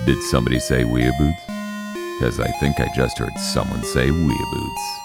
Did somebody say WeeaBoots? Because I think I just heard someone say WeeaBoots.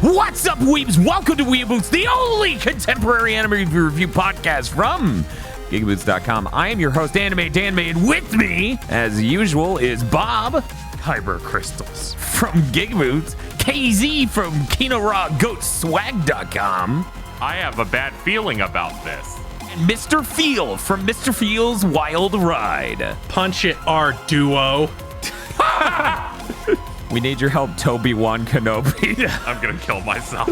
What's up, weebs? Welcome to WeeaBoots, the only contemporary anime review podcast from GigaBoots.com. I am your host, Anime Dan, and with me, as usual, is Bob Kyber Crystals from GigaBoots, KZ from Kino Raw GoatSwag.com, I have a bad feeling about this. and Mr. Feel from Mr. Feel's Wild Ride. Punch it, our duo. We need your help, Toby-Wan Kenobi. I'm gonna kill myself.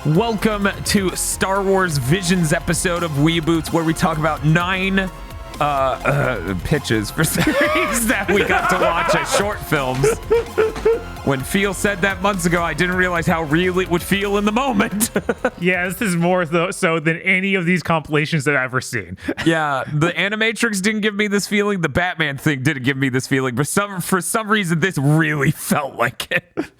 Welcome to Star Wars Visions episode of WeeaBoots, where we talk about 9 pitches for series that we got to watch as short films. When Feel said that months ago, I didn't realize how real it would feel in the moment. Yeah, this is more so than any of these compilations that I've ever seen. Yeah, the Animatrix didn't give me this feeling. The Batman thing didn't give me this feeling. But for some reason, this really felt like it.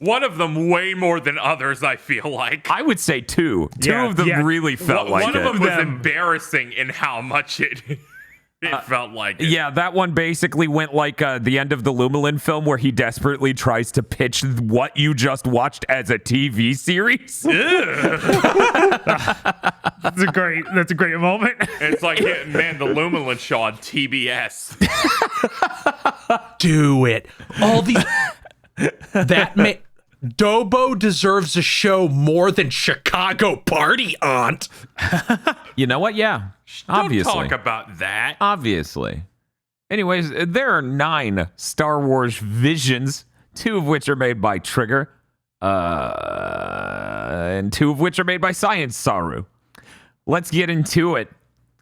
One of them way more than others, I feel like. I would say 2. Two Yeah, of them yeah. really felt like One it. of them was embarrassing in how much it felt like it. Yeah, that one basically went like the end of the Lumelin film, where he desperately tries to pitch what you just watched as a TV series. That's a great moment. It's like hitting Man the Lumelin show on TBS. Do it. All these. Dobo deserves a show more than Chicago Party Aunt. You know what? Yeah, obviously. Don't talk about that. Obviously. Anyways, there are 9 Star Wars Visions, 2 of which are made by Trigger, and 2 of which are made by Science Saru. Let's get into it.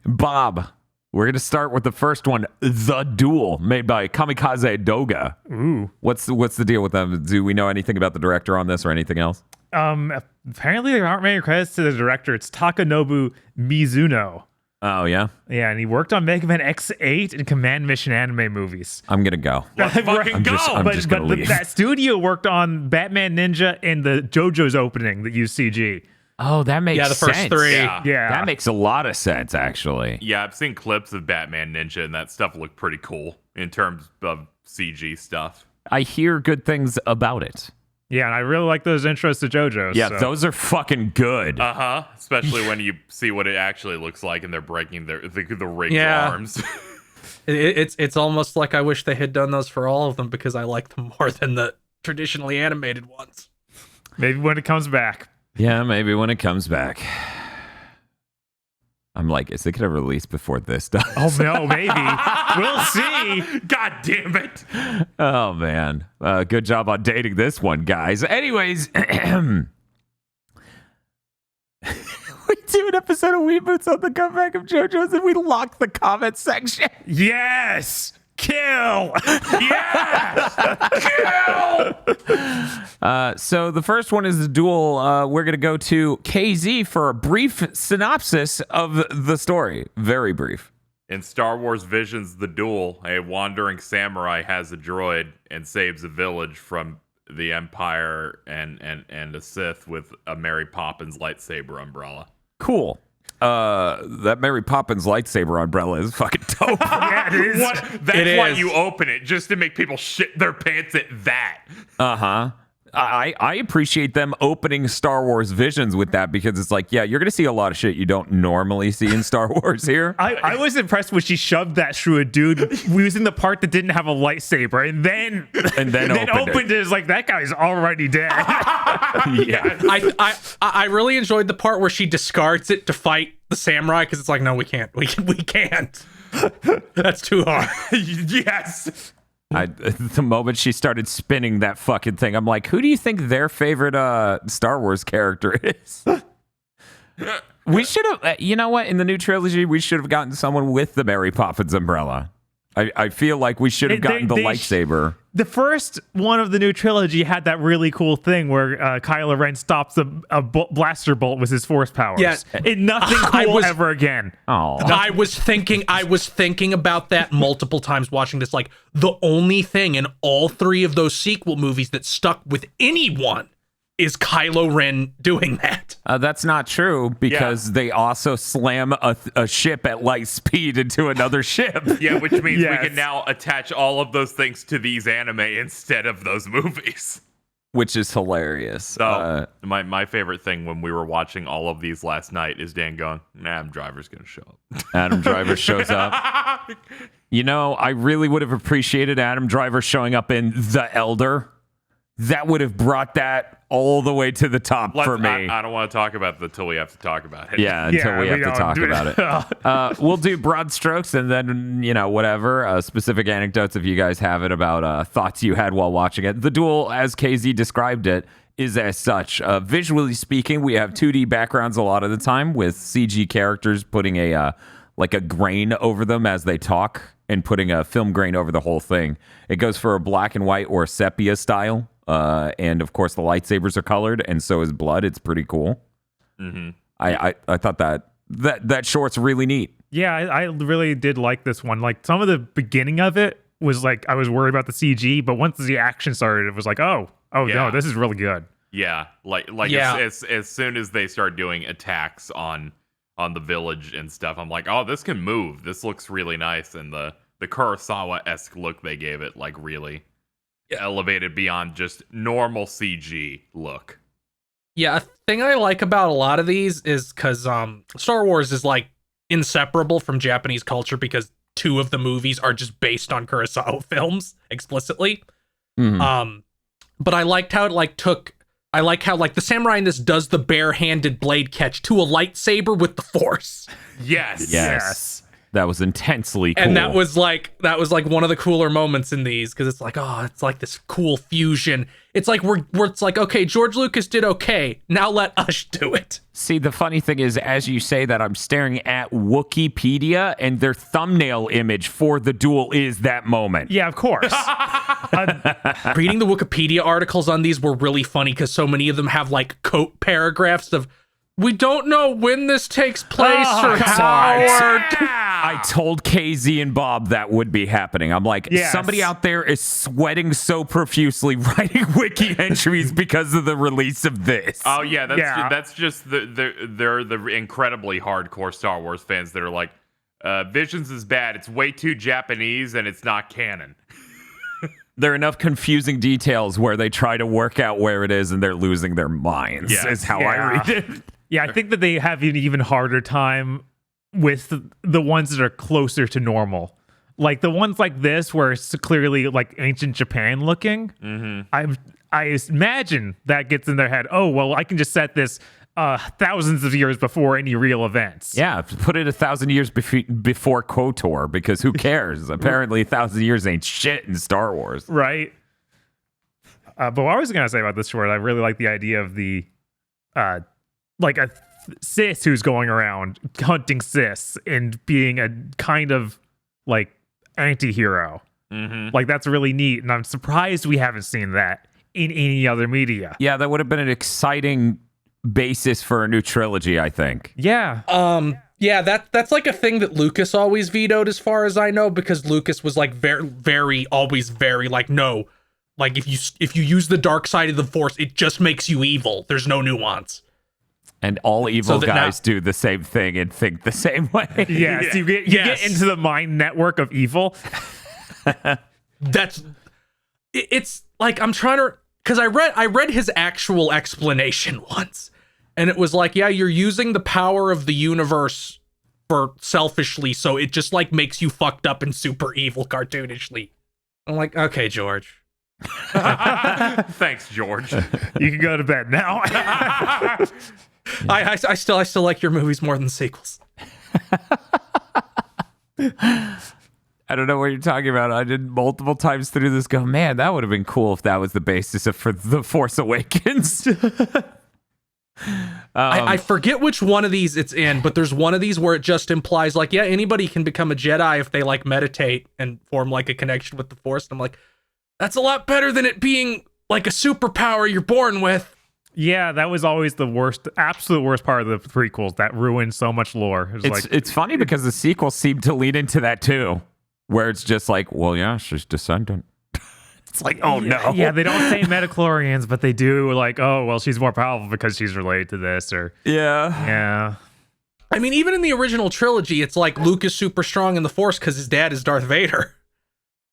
Bob, we're going to start with the first one, The Duel, made by Kamikaze Doga. Ooh. What's the deal with them? Do we know anything about the director on this or anything else? Apparently there aren't many credits to the director. It's Takanobu Mizuno. Oh, yeah? Yeah, and he worked on Mega Man X8 and Command Mission anime movies. I'm going to go. Let's fucking I'm go. just- I'm But gonna leave. that studio worked on Batman Ninja and the JoJo's opening that used CG. Oh, that makes sense. Yeah, the first 3. Yeah. Yeah. That makes a lot of sense, actually. Yeah, I've seen clips of Batman Ninja, and that stuff looked pretty cool in terms of CG stuff. I hear good things about it. Yeah, and I really like those intros to JoJo's. Yeah, so. those are fucking good. Uh-huh. Especially when you see what it actually looks like and they're breaking the rigged Yeah. arms. It's almost like I wish they had done those for all of them because I like them more than the traditionally animated ones. Maybe when it comes back. Yeah, maybe when it comes back. I'm like, is it going to release before this does? Oh, no, maybe. We'll see. God damn it. Oh, man. Good job on dating this one, guys. Anyways, we do an episode of WeeaBoots on the comeback of JoJo's, and we lock the comment section. Yes. Kill. Yes! Kill! So the first one is The Duel. We're going to go to KZ for a brief synopsis of the story. Very brief. In Star Wars Visions The Duel, a wandering samurai has a droid and saves a village from the Empire and a Sith with a Mary Poppins lightsaber umbrella. Cool. That Mary Poppins lightsaber umbrella is fucking dope. Yeah, it is. That's why is. you open it, just to make people shit their pants at that. Uh-huh. I appreciate them opening Star Wars Visions with that, because it's like, yeah, you're going to see a lot of shit you don't normally see in Star Wars here. I was impressed when she shoved that through a dude using the part that didn't have a lightsaber, and then opened it. It's like, that guy's already dead. Yeah. I really enjoyed the part where she discards it to fight the samurai because it's like, no, we can't. We can't. That's too hard. Yes. The moment she started spinning that fucking thing, I'm like, who do you think their favorite Star Wars character is? We should have, you know what? In the new trilogy, we should have gotten someone with the Mary Poppins umbrella. I feel like we should have gotten the lightsaber. The first one of the new trilogy had that really cool thing where Kylo Ren stops a blaster bolt with his force powers. Yeah. And nothing cool ever again. Oh, I was thinking about that multiple times watching this. Like, the only thing in all three of those sequel movies that stuck with anyone is Kylo Ren doing that. That's not true because they also slam a ship at light speed into another ship. Yeah, which means we can now attach all of those things to these anime instead of those movies. Which is hilarious. So my favorite thing when we were watching all of these last night is Dan going, Adam Driver's going to show up. Adam Driver shows up. You know, I really would have appreciated Adam Driver showing up in The Elder. That would have brought that all the way to the top for me. I don't want to talk about it until we have to talk about it. Yeah, until we have to talk about it. We'll do broad strokes and then, whatever, specific anecdotes if you guys have it about thoughts you had while watching it. The Duel, as KZ described it, is as such. Visually speaking, we have 2D backgrounds a lot of the time with CG characters putting a grain over them as they talk and putting a film grain over the whole thing. It goes for a black and white or sepia style. And of course the lightsabers are colored and so is blood. It's pretty cool. Mm-hmm. I thought that short's really neat. Yeah, I really did like this one. Like some of the beginning of it was like I was worried about the CG, but once the action started, it was like, oh no, this is really good. Yeah, as soon as they start doing attacks on the village and stuff, I'm like, oh, this can move. This looks really nice, and the Kurosawa-esque look they gave it, like, really elevated beyond just normal CG look. Yeah, a thing I like about a lot of these is because Star Wars is like inseparable from Japanese culture because 2 of the movies are just based on Kurosawa films explicitly. Mm-hmm. But I liked how it the samurai in this does the bare-handed blade catch to a lightsaber with the Force. Yes. That was intensely cool. And that was like one of the cooler moments in these because it's like, oh, it's like this cool fusion. It's like it's like, okay, George Lucas did okay. Now let us do it. See, the funny thing is, as you say that, I'm staring at Wikipedia, and their thumbnail image for the Duel is that moment. Yeah, of course. Reading the Wikipedia articles on these were really funny because so many of them have like quote paragraphs of, we don't know when this takes place or how. I told KZ and Bob that would be happening. I'm like, somebody out there is sweating so profusely writing wiki entries because of the release of this. Oh yeah, that's just they're the incredibly hardcore Star Wars fans that are like, Visions is bad. It's way too Japanese and it's not canon. There are enough confusing details where they try to work out where it is and they're losing their minds. Is how I read it. Yeah, I think that they have an even harder time with the ones that are closer to normal. Like the ones like this where it's clearly like ancient Japan looking. Mm-hmm. I imagine that gets in their head, oh, well, I can just set this thousands of years before any real events. Yeah, put it 1,000 years before KOTOR, because who cares? Apparently 1,000 years ain't shit in Star Wars. Right. But what I was going to say about this short, I really like the idea of the like a cis who's going around hunting cis and being a kind of like anti-hero. Mm-hmm. Like that's really neat, and I'm surprised we haven't seen that in any other media. Yeah, that would have been an exciting basis for a new trilogy, I think. Yeah. Yeah, that's like a thing that Lucas always vetoed, as far as I know, because Lucas was like always very like, no, like if you use the dark side of the Force, it just makes you evil. There's no nuance. And all evil guys do the same thing and think the same way. Yes, you get into the mind network of evil. It's like, I'm trying to, because I read his actual explanation once, and it was like, yeah, you're using the power of the universe for selfishly, so it just like makes you fucked up and super evil cartoonishly. I'm like, okay, George. Thanks, George. You can go to bed now. I still like your movies more than the sequels. I don't know what you're talking about. I did multiple times through this go, man, that would have been cool if that was the basis for The Force Awakens. I forget which one of these it's in, but there's one of these where it just implies like, yeah, anybody can become a Jedi if they like meditate and form like a connection with the Force. And I'm like, that's a lot better than it being like a superpower you're born with. Yeah, that was always the worst, absolute worst part of the prequels. That ruined so much lore. It's funny because the sequels seem to lead into that too, where it's just like, well, yeah, she's descendant. It's like, oh no. Yeah, they don't say metachlorians, but they do like, oh, well, she's more powerful because she's related to this, or yeah. I mean, even in the original trilogy, it's like Luke is super strong in the Force because his dad is Darth Vader.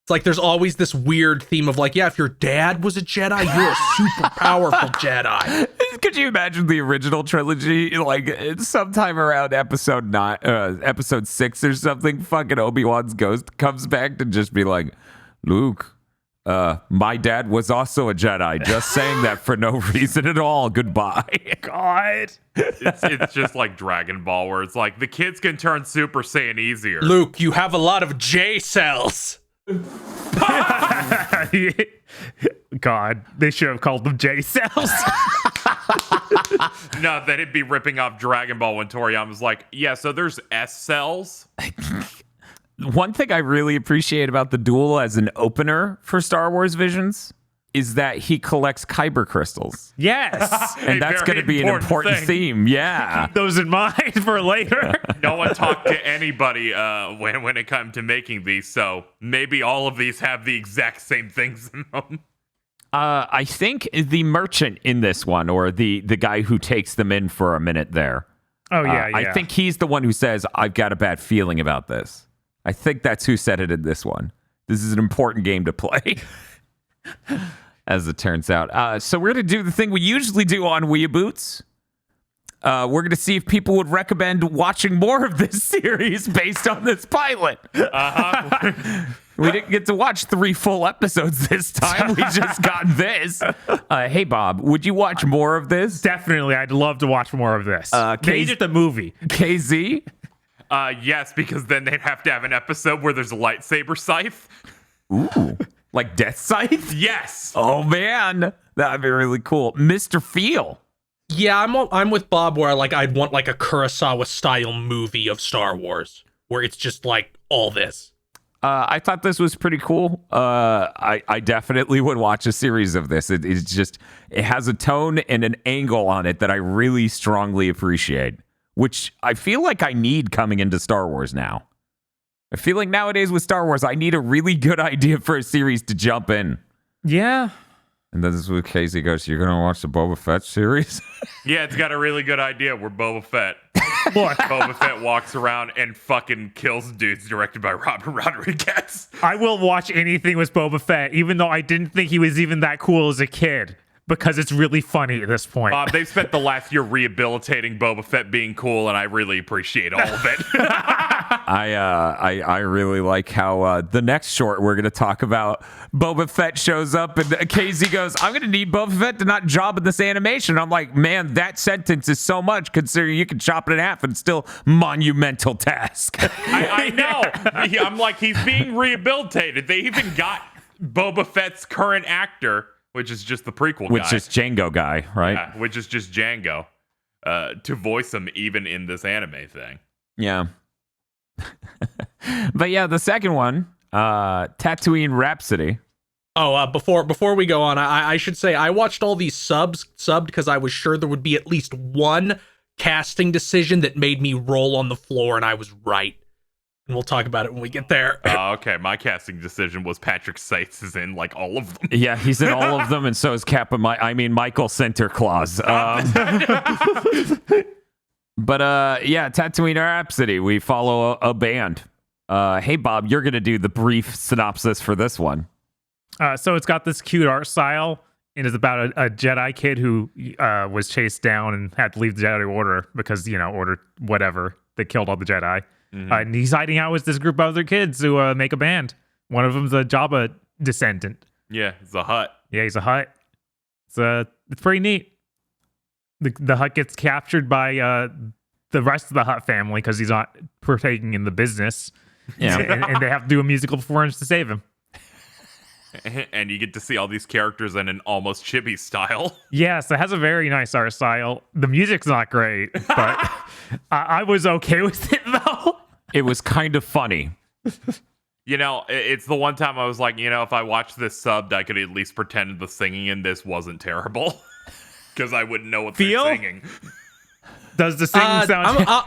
It's like there's always this weird theme of like, yeah, if your dad was a Jedi, you're a super powerful Jedi. Could you imagine the original trilogy, like sometime around episode 6 or something, fucking Obi-Wan's ghost comes back to just be like, Luke, my dad was also a Jedi. Just saying that for no reason at all. Goodbye. God. It's just like Dragon Ball, where it's like the kids can turn Super Saiyan easier. Luke, you have a lot of J cells. God, they should have called them J cells. No, then it'd be ripping off Dragon Ball when Toriyama's like, yeah, so there's S cells. One thing I really appreciate about the Duel as an opener for Star Wars Visions is that he collects kyber crystals. Yes. And that's going to be an important theme. Yeah. Keep those in mind for later. No one talked to anybody when it came to making these, so maybe all of these have the exact same things in them. I think the merchant in this one, or the guy who takes them in for a minute there. Oh, yeah. I think he's the one who says, I've got a bad feeling about this. I think that's who said it in this one. This is an important game to play. As it turns out. So we're going to do the thing we usually do on WeeaBoots. We're going to see if people would recommend watching more of this series based on this pilot. We didn't get to watch 3 full episodes this time. We just got this. Hey, Bob, would you watch more of this? Definitely. I'd love to watch more of this. Maybe just a movie. KZ? Yes, because then they'd have to have an episode where there's a lightsaber scythe. Ooh. Like Death Scythe? Yes. Oh, man. That'd be really cool. Mr. Feel. Yeah, I'm with Bob where like I'd want like a Kurosawa-style movie of Star Wars where it's just like all this. I thought this was pretty cool. I definitely would watch a series of this. It has a tone and an angle on it that I really strongly appreciate, which I feel like I need coming into Star Wars now. I feel like nowadays with Star Wars, I need a really good idea for a series to jump in. Yeah. And then this is where Casey goes, you're going to watch the Boba Fett series? Yeah, it's got a really good idea. We're Boba Fett. Look, Boba Fett walks around and fucking kills dudes, directed by Robert Rodriguez. I will watch anything with Boba Fett, even though I didn't think he was even that cool as a kid, because it's really funny at this point. They've spent the last year rehabilitating Boba Fett being cool, and I really appreciate all of it. I really like how the next short we're going to talk about, Boba Fett shows up and KZ goes, I'm going to need Boba Fett to not job in this animation. I'm like, man, that sentence is so much considering you can chop it in half and still monumental task. I know. I'm like, he's being rehabilitated. They even got Boba Fett's current actor, which is just the prequel guy. Which is Django guy, right? Yeah, which is just Django, to voice him even in this anime thing. Yeah. But yeah, the second one, Tatooine Rhapsody. Oh, before we go on, I should say I watched all these subbed because I was sure there would be at least one casting decision that made me roll on the floor, and I was right. And we'll talk about it when we get there. Okay, my casting decision was Patrick Seitz is in like all of them. Yeah, he's in all of them, and so is Michael Sinterklaas. But yeah, Tatooine Rhapsody. We follow a band. Hey, Bob, you're going to do the brief synopsis for this one. So it's got this cute art style, and it's about a Jedi kid who was chased down and had to leave the Jedi Order because, Order whatever. They killed all the Jedi. Mm-hmm. And he's hiding out with this group of other kids who make a band. One of them's a Jabba descendant. Yeah, it's a Hutt. Yeah, he's a Hutt. It's pretty neat. The Hutt gets captured by the rest of the Hutt family because he's not partaking in the business. Yeah, and they have to do a musical performance to save him. And you get to see all these characters in an almost chibi style. Yes, it has a very nice art style. The music's not great, but I was okay with it though. It was kind of funny. You know, it's the one time I was like, you know, if I watched this subbed, I could at least pretend the singing in this wasn't terrible. Because I wouldn't know what Feel? they're singing. Does the singing sound...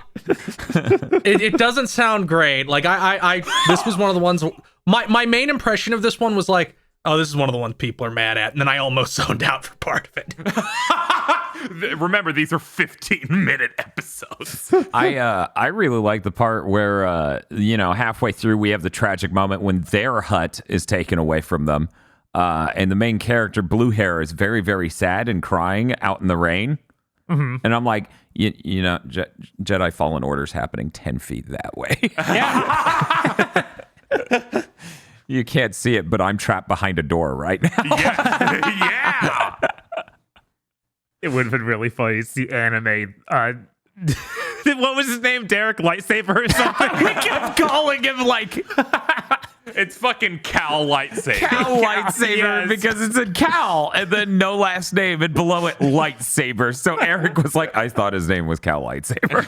It doesn't sound great. Like I this was one of the ones. My main impression of this one was like, oh, this is one of the ones people are mad at, and then I almost zoned out for part of it. Remember, these are 15-minute episodes. I really like the part where halfway through we have the tragic moment when their hut is taken away from them, and the main character, Blue Hair, is very, very sad and crying out in the rain. Mm-hmm. And I'm like, Jedi Fallen Order's happening 10 feet that way. Yeah. You can't see it, but I'm trapped behind a door right now. Yeah. It would have been really funny to see anime. What was his name? Derek Lightsaber or something? We kept calling him like It's fucking Cal Lightsaber. Cal Lightsaber, yes. because it's a Cal and then no last name and below it Lightsaber. So Eric was like, I thought his name was Cal Lightsaber.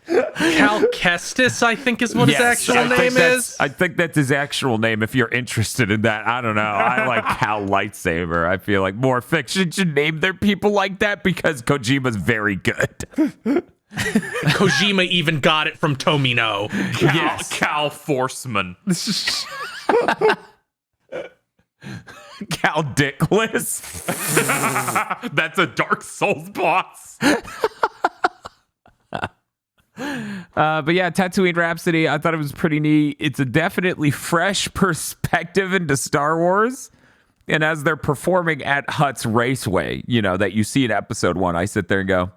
Cal Kestis, I think, is what his actual name is. I think that's his actual name. If you're interested in that, I don't know. I like Cal Lightsaber. I feel like more fiction should name their people like that because Kojima's very good. Kojima even got it from Tomino. Cal Forceman. Cal Dickless. That's a Dark Souls boss. But yeah, Tatooine Rhapsody, I thought it was pretty neat. It's a definitely fresh perspective into Star Wars. And as they're performing at Hutt's Raceway, that you see in episode 1, I sit there and go,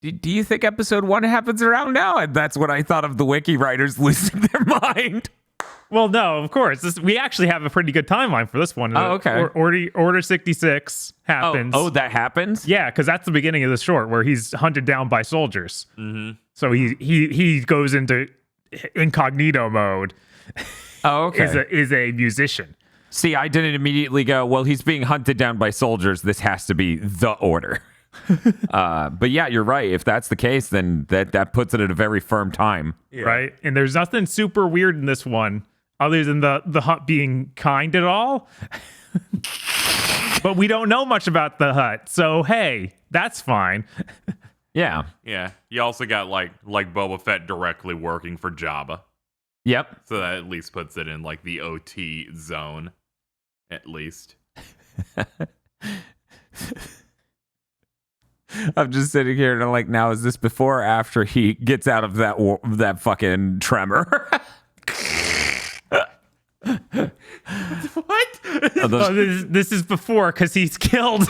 do you think episode 1 happens around now? And that's what I thought of the wiki writers losing their mind. Well, no, of course. We actually have a pretty good timeline for this one. Oh, okay. Order 66 happens. Oh, that happens? Yeah, because that's the beginning of the short where he's hunted down by soldiers. Mm-hmm. So he goes into incognito mode. Oh, okay. Is a musician. See, I didn't immediately go, well, he's being hunted down by soldiers. This has to be the Order. But yeah, you're right. If that's the case, then that puts it at a very firm time. Yeah. Right? And there's nothing super weird in this one other than the Hutt being kind at all. But we don't know much about the Hutt. So, hey, that's fine. Yeah. Yeah. You also got like Boba Fett directly working for Jabba. Yep. So that at least puts it in like the OT zone. At least. I'm just sitting here and I'm like, now is this before or after he gets out of that fucking tremor? What? This is before because he's killed.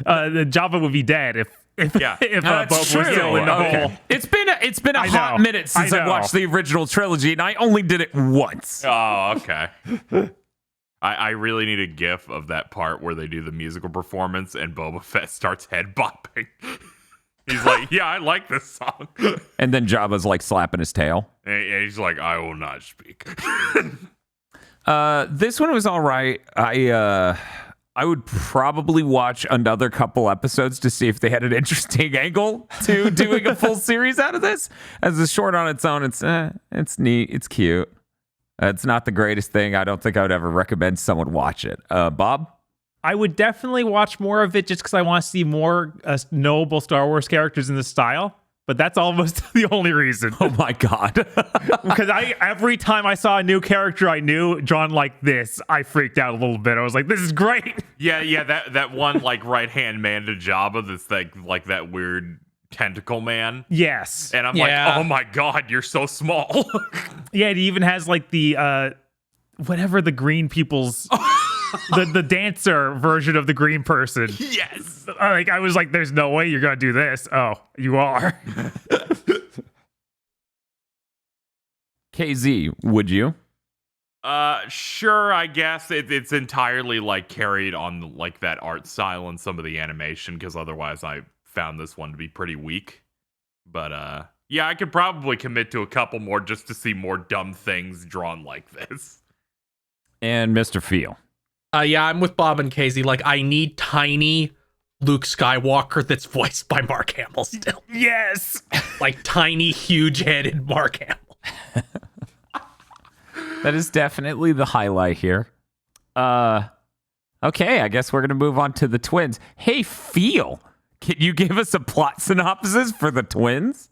The Jabba would be dead if Boba was still in the hole. It's been a hot minute since I watched the original trilogy, and I only did it once. Oh, okay. I really need a gif of that part where they do the musical performance and Boba Fett starts head bopping. He's like, yeah, I like this song. And then Jabba's like slapping his tail. And he's like, I will not speak. This one was all right. I would probably watch another couple episodes to see if they had an interesting angle to doing a full series out of this. As a short on its own, it's neat, it's cute. It's not the greatest thing. I don't think I would ever recommend someone watch it. Bob? I would definitely watch more of it just because I want to see more knowable Star Wars characters in this style. But that's almost the only reason. Oh my God. Because every time I saw a new character I knew drawn like this, I freaked out a little bit. I was like, this is great. Yeah, that one like right-hand man to Jabba that's like that weird tentacle man. Yes. And I'm like, oh my God, you're so small. Yeah, it even has like the whatever the green people's the dancer version of the green person. Yes. Like I was like, there's no way you're gonna do this. Oh, you are. KZ, would you? Sure, I guess it's entirely like carried on like that art style and some of the animation, because otherwise I found this one to be pretty weak. But Yeah, I could probably commit to a couple more just to see more dumb things drawn like this. And Mr. Feel. Yeah, I'm with Bob and Casey. Like, I need tiny Luke Skywalker that's voiced by Mark Hamill still. Yes. Like, tiny, huge-headed Mark Hamill. That is definitely the highlight here. Okay, I guess we're going to move on to the twins. Hey, Feel, can you give us a plot synopsis for the twins?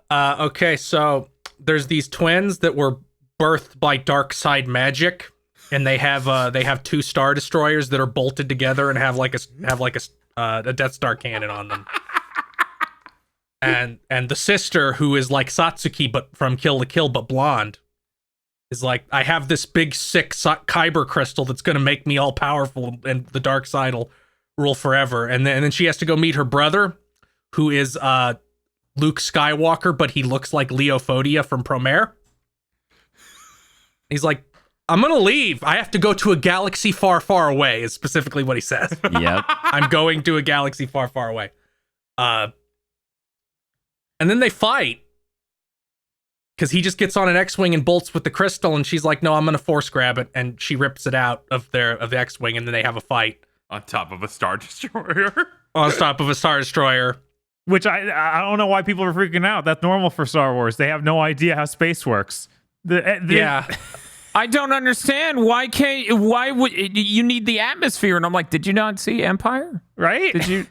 Okay, so there's these twins that were birthed by dark side magic, and they have 2 Star Destroyers that are bolted together and have like a Death Star cannon on them. And the sister, who is like Satsuki but from Kill la Kill but blonde, is like, I have this big sick kyber crystal that's gonna make me all powerful and the dark side will rule forever. And then she has to go meet her brother, who is Luke Skywalker, but he looks like Leophodia from Promare. He's like, I'm gonna leave. I have to go to a galaxy far, far away, is specifically what he says. Yep. I'm going to a galaxy far, far away. And then they fight. Because he just gets on an X-Wing and bolts with the crystal, and she's like, no, I'm gonna force grab it, and she rips it out of the X-Wing, and then they have a fight. On top of a Star Destroyer. On top of a Star Destroyer. Which I don't know why people are freaking out. That's normal for Star Wars. They have no idea how space works. Yeah. I don't understand. Why would you need the atmosphere? And I'm like, did you not see Empire? Right? Did you?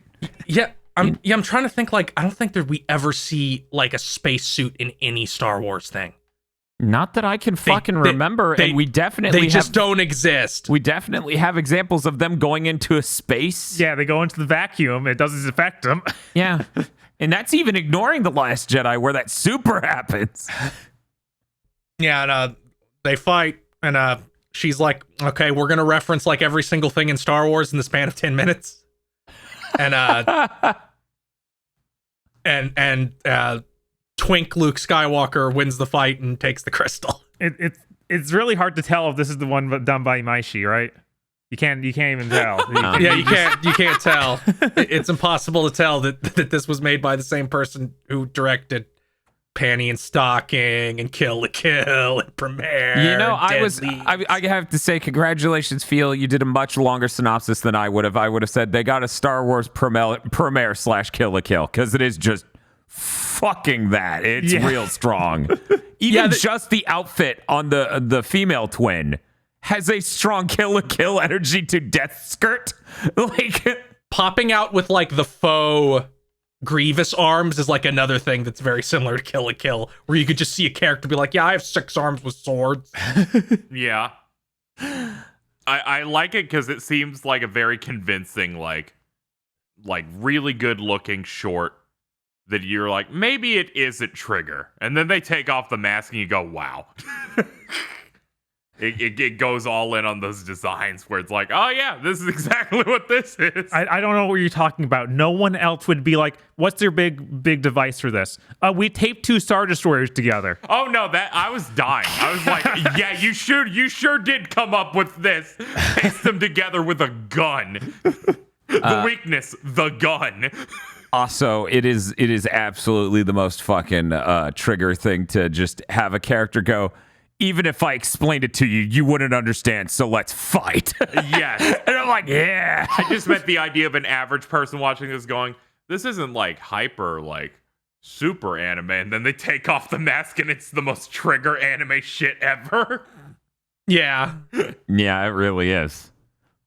Yeah. I'm trying to think, like, I don't think that we ever see like a spacesuit in any Star Wars thing. Not that I can remember, and we definitely just don't exist. We definitely have examples of them going into a space. Yeah, they go into the vacuum. It doesn't affect them. Yeah. And that's even ignoring The Last Jedi, where that super happens. Yeah, and they fight, and she's like, okay, we're gonna reference like every single thing in Star Wars in the span of 10 minutes. And and Twink Luke Skywalker wins the fight and takes the crystal. It's really hard to tell if this is the one done by Maishi, right? You can't even tell. Yeah, you can't tell. It's impossible to tell that this was made by the same person who directed Panty and Stocking and Kill la Kill and Premiere. You know, I have to say, congratulations, Feel. You did a much longer synopsis than I would have. I would have said they got a Star Wars Premiere / Kill la Kill, because it is just fucking that. It's real strong. Even just the outfit on the female twin has a strong Kill la Kill energy to Death Skirt. Like, popping out with like the faux Grievous arms is like another thing that's very similar to Kill la Kill, where you could just see a character be like, yeah, I have 6 arms with swords. Yeah. I like it because it seems like a very convincing, like really good looking short that you're like, maybe it isn't Trigger. And then they take off the mask and you go, wow. It goes all in on those designs where it's like, oh yeah, this is exactly what this is. I don't know what you're talking about. No one else would be like, what's their big device for this? We taped 2 Star Destroyers together. Oh no, that I was dying. I was like, yeah, you sure did come up with this. Paste them together with a gun. The weakness, the gun. also, it is absolutely the most fucking Trigger thing to just have a character go, even if I explained it to you, you wouldn't understand, so let's fight. Yes. And I'm like, yeah. I just meant the idea of an average person watching this going, this isn't like hyper, like super anime. And then they take off the mask and it's the most Trigger anime shit ever. Yeah. Yeah, it really is.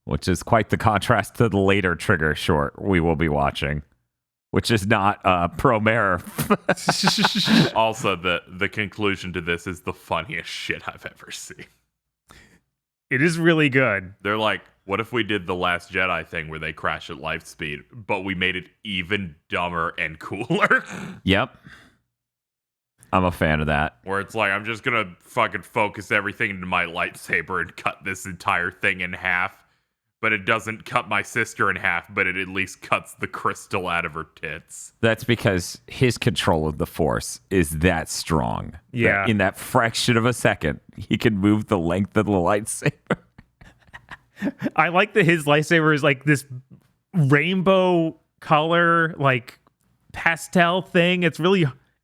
Which is quite the contrast to the later Trigger short we will be watching, which is not Promare. Also, the conclusion to this is the funniest shit I've ever seen. It is really good. They're like, what if we did the Last Jedi thing where they crash at light speed, but we made it even dumber and cooler? Yep. I'm a fan of that. Where it's like, I'm just gonna fucking focus everything into my lightsaber and cut this entire thing in half. But it doesn't cut my sister in half, but it at least cuts the crystal out of her tits. That's because his control of the Force is that strong. Yeah. That in that fraction of a second, he can move the length of the lightsaber. I like that his lightsaber is like this rainbow color, like pastel thing. It's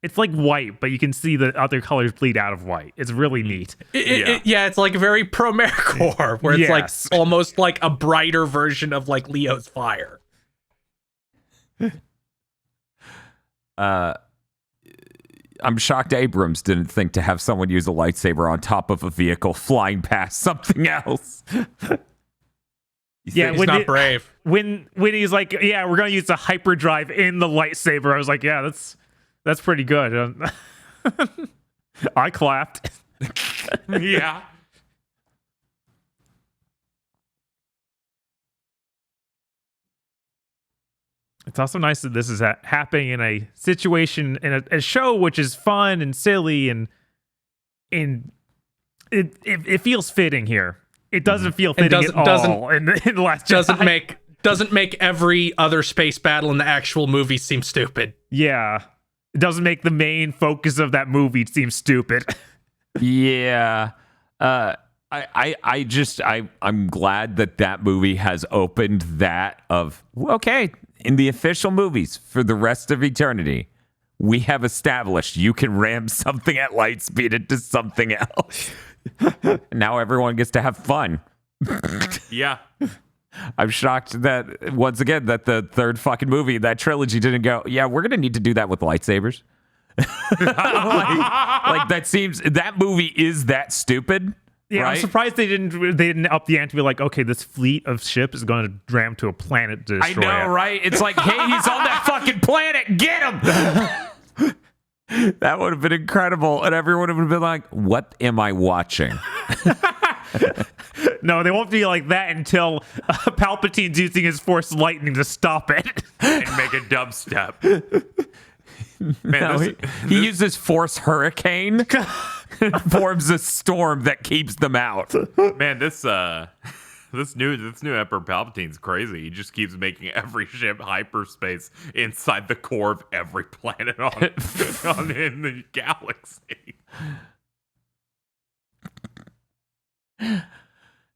it's like white, but you can see the other colors bleed out of white. It's really neat. It's like very pro-Americorps, where it's like almost like a brighter version of like Leo's fire. I'm shocked Abrams didn't think to have someone use a lightsaber on top of a vehicle flying past something else. He's not brave. When he's like, yeah, we're gonna use a hyperdrive in the lightsaber, I was like, yeah, that's pretty good. I clapped. Yeah. It's also nice that this is happening in a situation, in a show which is fun and silly, and it feels fitting here. It doesn't feel fitting at all in the Last Jedi. Doesn't make every other space battle in the actual movie seem stupid. Yeah. It doesn't make the main focus of that movie seem stupid. Yeah. I'm glad that movie has opened that of, okay, in the official movies for the rest of eternity, we have established you can ram something at light speed into something else. Now everyone gets to have fun. Yeah. I'm shocked that, once again, that the third fucking movie, that trilogy didn't go, yeah, we're going to need to do that with lightsabers. like that seems, that movie is that stupid. Yeah, right? I'm surprised they didn't up the ante to be like, okay, this fleet of ships is going to ram to a planet to destroy I know, it. right? It's like, hey, he's on that fucking planet. Get him. That would have been incredible. And everyone would have been like, what am I watching? No, they won't be like that until Palpatine's using his Force lightning to stop it. And make a dubstep. Man, No, he uses Force Hurricane and forms a storm that keeps them out. Man, this new Emperor Palpatine's crazy. He just keeps making every ship hyperspace inside the core of every planet in the galaxy.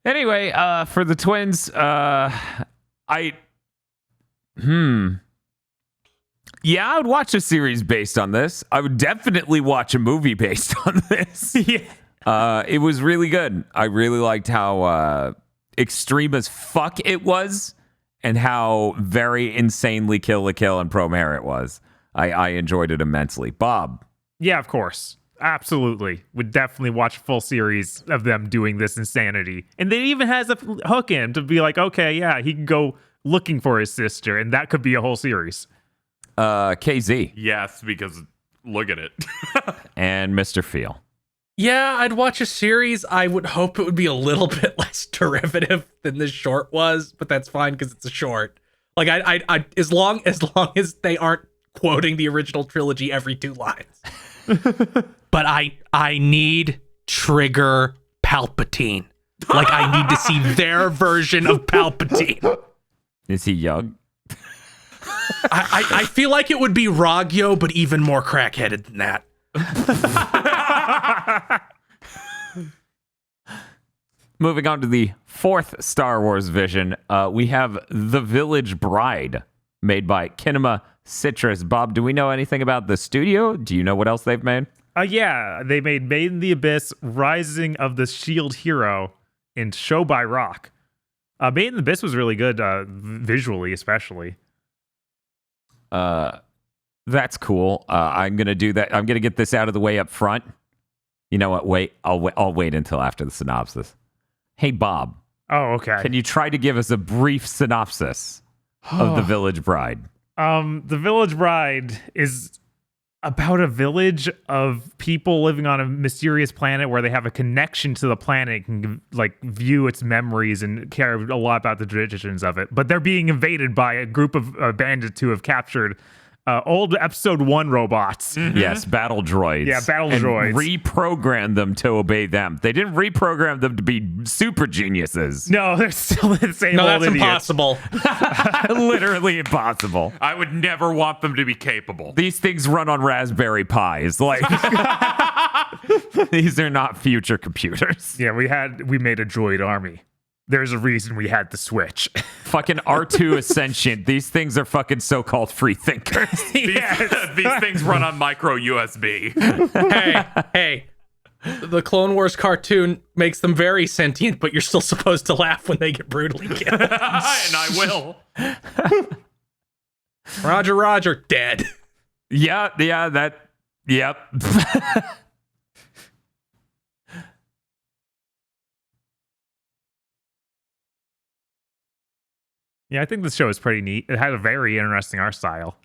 Anyway, for the twins, yeah, I would watch a series based on this. I would definitely watch a movie based on this. Yeah. It was really good. I really liked how extreme as fuck it was, and how very insanely Kill la Kill and pro-Mare it was. I enjoyed it immensely. Bob. Yeah, of course. Absolutely. Would definitely watch a full series of them doing this insanity. And it even has a hook in to be like, okay, yeah, he can go looking for his sister, and that could be a whole series. KZ. Yes, because look at it. And Mr. Feel. Yeah, I'd watch a series. I would hope it would be a little bit less derivative than this short was, but that's fine because it's a short. Like I as long as they aren't quoting the original trilogy every 2 lines. But I need Trigger Palpatine. Like I need to see their version of Palpatine. Is he young? I feel like it would be Raggio, but even more crackheaded than that. Moving on to the 4th Star Wars vision, we have The Village Bride, made by Kinema Citrus. Bob, do we know anything about the studio? Do you know what else they've made? Yeah, they made Made in the Abyss, Rising of the Shield Hero, and Show by Rock. Made in the Abyss was really good, visually especially. That's cool. I'm gonna do that. I'm gonna get this out of the way up front. You know what? Wait. I'll wait until after the synopsis. Hey, Bob. Oh, okay. Can you try to give us a brief synopsis of The Village Bride? The Village Bride is about a village of people living on a mysterious planet where they have a connection to the planet and can like view its memories and care a lot about the traditions of it. But they're being invaded by a group of bandits who have captured old episode 1 robots. Yes, battle droids. Yeah, battle droids. Reprogram them to obey them. They didn't reprogram them to be super geniuses. No, they're still the same No, old that's idiots. impossible. Literally impossible. I would never want them to be capable. These things run on Raspberry Pis. Like, these are not future computers. Yeah, we made a droid army. there's a reason we had the Switch. Fucking R2 is sentient. These things are fucking so-called free thinkers. These things run on micro USB. Hey. The Clone Wars cartoon makes them very sentient, but you're still supposed to laugh when they get brutally killed. And I will. Roger, dead. Yep. Yeah, I think this show is pretty neat. It had a very interesting art style.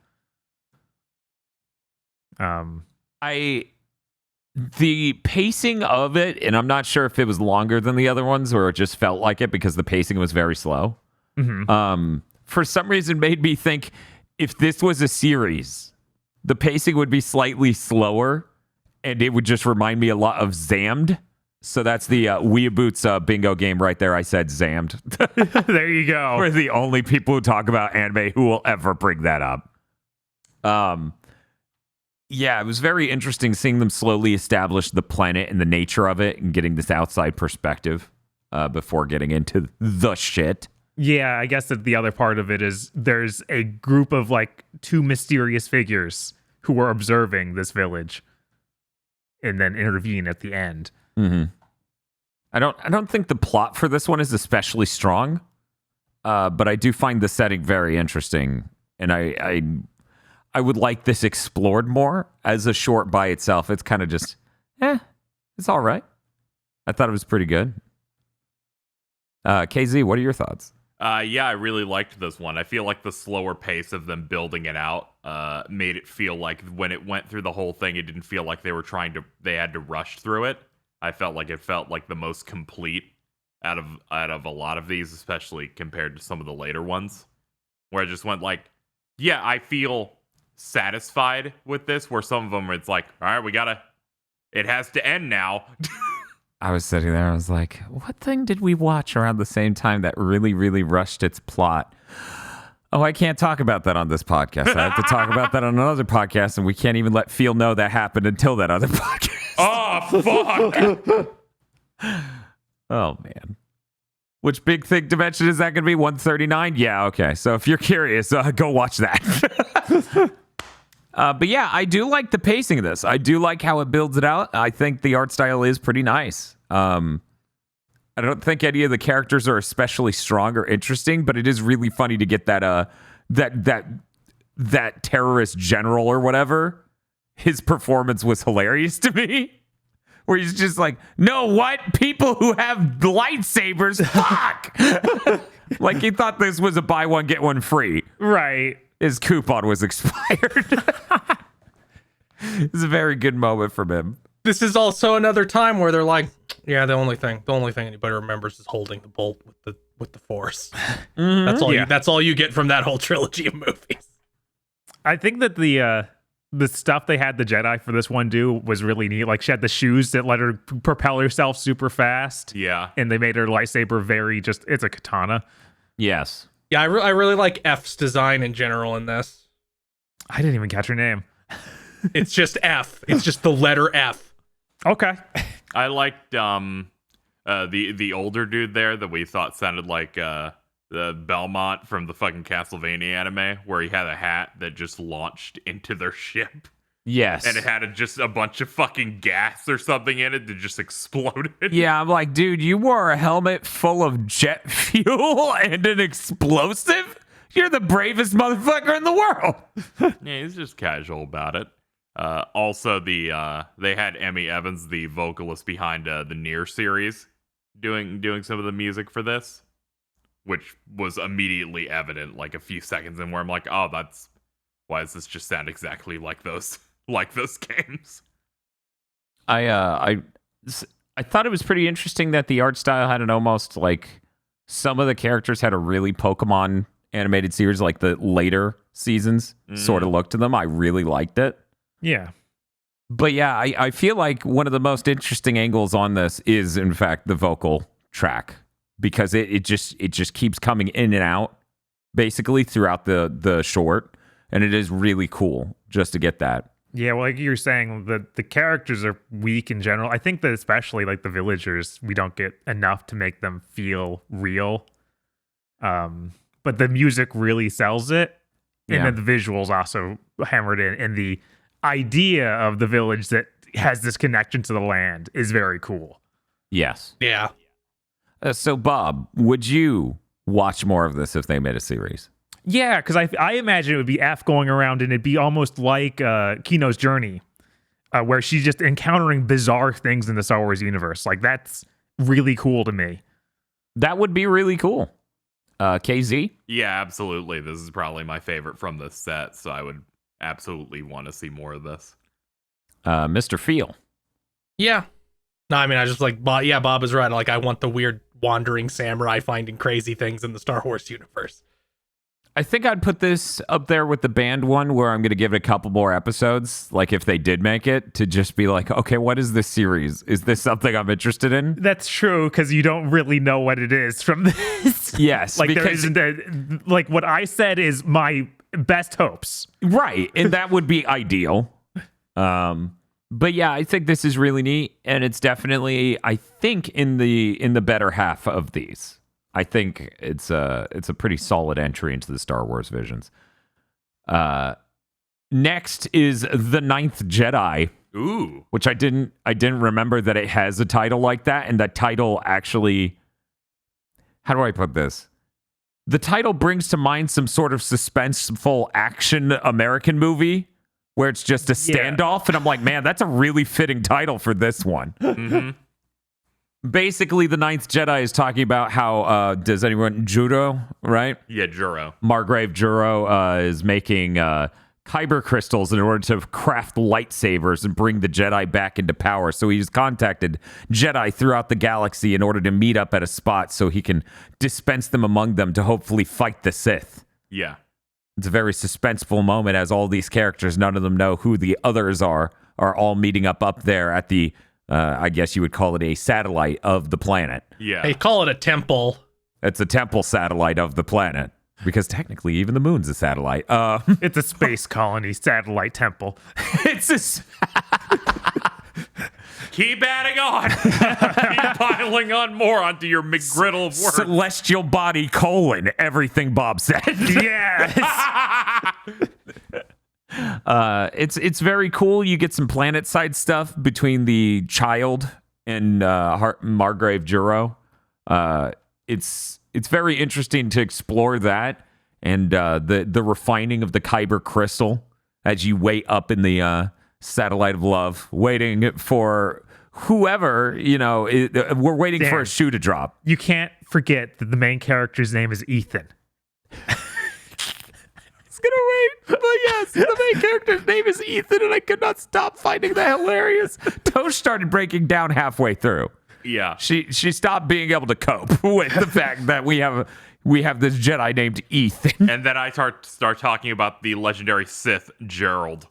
The pacing of it, and I'm not sure if it was longer than the other ones or it just felt like it because the pacing was very slow. For some reason made me think if this was a series, the pacing would be slightly slower and it would just remind me a lot of Zammed. So that's the WeeaBoots bingo game right there. I said Zammed. There you go. We're the only people who talk about anime who will ever bring that up. Yeah, it was very interesting seeing them slowly establish the planet and the nature of it and getting this outside perspective before getting into the shit. Yeah, I guess that the other part of it is there's a group of like two mysterious figures who are observing this village and then intervene at the end. Mm-hmm. I don't think the plot for this one is especially strong, but I do find the setting very interesting, and I would like this explored more as a short by itself. It's kind of just, it's all right. I thought it was pretty good. KZ, what are your thoughts? Yeah, I really liked this one. I feel like the slower pace of them building it out made it feel like when it went through the whole thing, it didn't feel like they had to rush through it. I felt like it felt like the most complete out of a lot of these, especially compared to some of the later ones, where I just went like, yeah, I feel satisfied with this, where some of them it's like, all right, it has to end now. I was sitting there, I was like, what thing did we watch around the same time that really, really rushed its plot? Oh, I can't talk about that on this podcast. I have to talk about that on another podcast, and we can't even let Phil know that happened until that other podcast. Oh, fuck! Oh, man. Which big thing dimension is that going to be? 139? Yeah, okay. So if you're curious, go watch that. But yeah, I do like the pacing of this. I do like how it builds it out. I think the art style is pretty nice. I don't think any of the characters are especially strong or interesting, but it is really funny to get that terrorist general or whatever. His performance was hilarious to me. Where he's just like, no, what? People who have lightsabers, fuck! Like he thought this was a buy one, get one free. Right. His coupon was expired. It's a very good moment from him. This is also another time where they're like, yeah, the only thing anybody remembers is holding the bolt with the Force. Mm-hmm. That's all you get from that whole trilogy of movies. I think that the stuff they had the Jedi for this one do was really neat. Like she had the shoes that let her propel herself super fast. Yeah. And they made her lightsaber it's a katana. Yes. Yeah, I really like F's design in general in this. I didn't even catch her name. It's just F. It's just the letter F. Okay. I liked the older dude there that we thought sounded like the Belmont from the fucking Castlevania anime, where he had a hat that just launched into their ship. Yes. And it had just a bunch of fucking gas or something in it that just exploded. Yeah, I'm like, dude, you wore a helmet full of jet fuel and an explosive? You're the bravest motherfucker in the world. Yeah, he's just casual about it. Also, they had Emmy Evans, the vocalist behind the Nier series, doing some of the music for this, which was immediately evident like a few seconds in, where I'm like, oh, why does this just sound exactly like those games? I thought it was pretty interesting that the art style had an almost like some of the characters had a really Pokemon animated series, like the later seasons sort of look to them. I really liked it. Yeah. But yeah, I feel like one of the most interesting angles on this is, in fact, the vocal track, because it just keeps coming in and out basically throughout the short, and it is really cool just to get that. Yeah, well, like you were saying, the characters are weak in general. I think that especially like the villagers, we don't get enough to make them feel real. But the music really sells it, and Yeah. then the visuals also hammered in, and the idea of the village that has this connection to the land is very cool. Yes. Yeah. So, Bob, would you watch more of this if they made a series? Yeah, because I imagine it would be F going around, and it'd be almost like Kino's journey, where she's just encountering bizarre things in the Star Wars universe. Like, that's really cool to me. That would be really cool. KZ? Yeah, absolutely. This is probably my favorite from this set, so I would absolutely want to see more of this. Mr. Feel? Yeah. No, I mean, I just like, Bob is right. Like, I want the weird wandering samurai finding crazy things in the Star Wars universe. I think I'd put this up there with the band one, where I'm going to give it a couple more episodes, like if they did make it, to just be like, okay, what is this series? Is this something I'm interested in? That's true, because you don't really know what it is from this. Yes, Like, there because isn't like what I said is my best hopes. right, and that would be ideal. But yeah, I think this is really neat, and it's definitely, I think, in the better half of these. I think it's a pretty solid entry into the Star Wars visions. Next is The Ninth Jedi, Ooh. which I didn't remember that it has a title like that, and that title actually, how do I put this? The title brings to mind some sort of suspenseful action American movie where it's just a standoff, and I'm like, man, that's a really fitting title for this one. Mm-hmm. Basically, The Ninth Jedi is talking about how, does anyone, Juro, right? Yeah, Juro. Margrave Juro is making kyber crystals in order to craft lightsabers and bring the Jedi back into power. So he's contacted Jedi throughout the galaxy in order to meet up at a spot so he can dispense them among them to hopefully fight the Sith. Yeah. It's a very suspenseful moment as all these characters, none of them know who the others are all meeting up there at the, I guess you would call it a satellite of the planet. Yeah. They call it a temple. It's a temple satellite of the planet. Because technically, even the moon's a satellite. It's a space colony satellite temple. It's a... Keep adding on. Keep piling on more onto your McGriddle of words. celestial body, everything Bob said. Yes. It's very cool. You get some planet side stuff between the child and Margrave Juro. It's very interesting to explore that and the refining of the kyber crystal as you wait up in the satellite of love, waiting for whoever, we're waiting for a shoe to drop. You can't forget that the main character's name is Ethan. Gonna wait, but yes, the main character's name is Ethan, and I could not stop finding that hilarious. Tosh started breaking down halfway through. Yeah. She stopped being able to cope with the fact that we have this Jedi named Ethan. And then I start talking about the legendary Sith Gerald.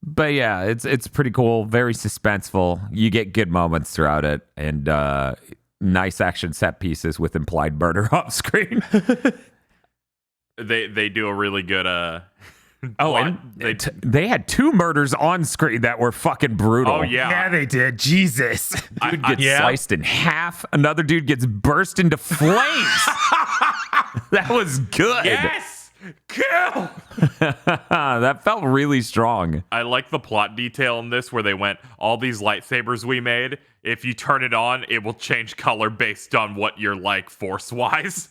But yeah, it's pretty cool, very suspenseful. You get good moments throughout it, and nice action set pieces with implied murder off screen. They do a really good they had two murders on screen that were fucking brutal. Oh yeah. Yeah, they did. Jesus. Dude gets sliced in half. Another dude gets burst into flames. That was good. Yes. Kill. That felt really strong. I like the plot detail in this where they went, all these lightsabers we made, if you turn it on, it will change color based on what you're like force-wise.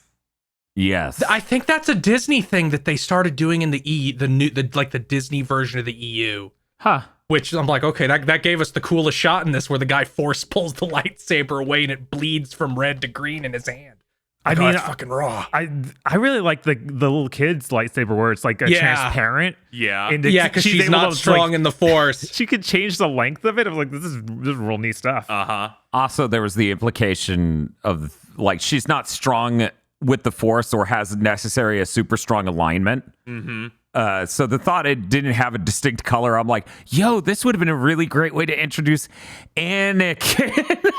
Yes. I think that's a Disney thing that they started doing in the the Disney version of the EU. Huh. Which I'm like, okay, that gave us the coolest shot in this, where the guy force pulls the lightsaber away and it bleeds from red to green in his hand. I mean, that's fucking raw. I really like the little kid's lightsaber where it's like a transparent. Yeah. And Because she's able not to, strong in the force. She could change the length of it. I'm like, this is real neat stuff. Uh-huh. Also, there was the implication of, like, she's not strong with the Force or has necessarily a super strong alignment. Mm-hmm. So the thought it didn't have a distinct color, I'm like, yo, this would have been a really great way to introduce Anakin.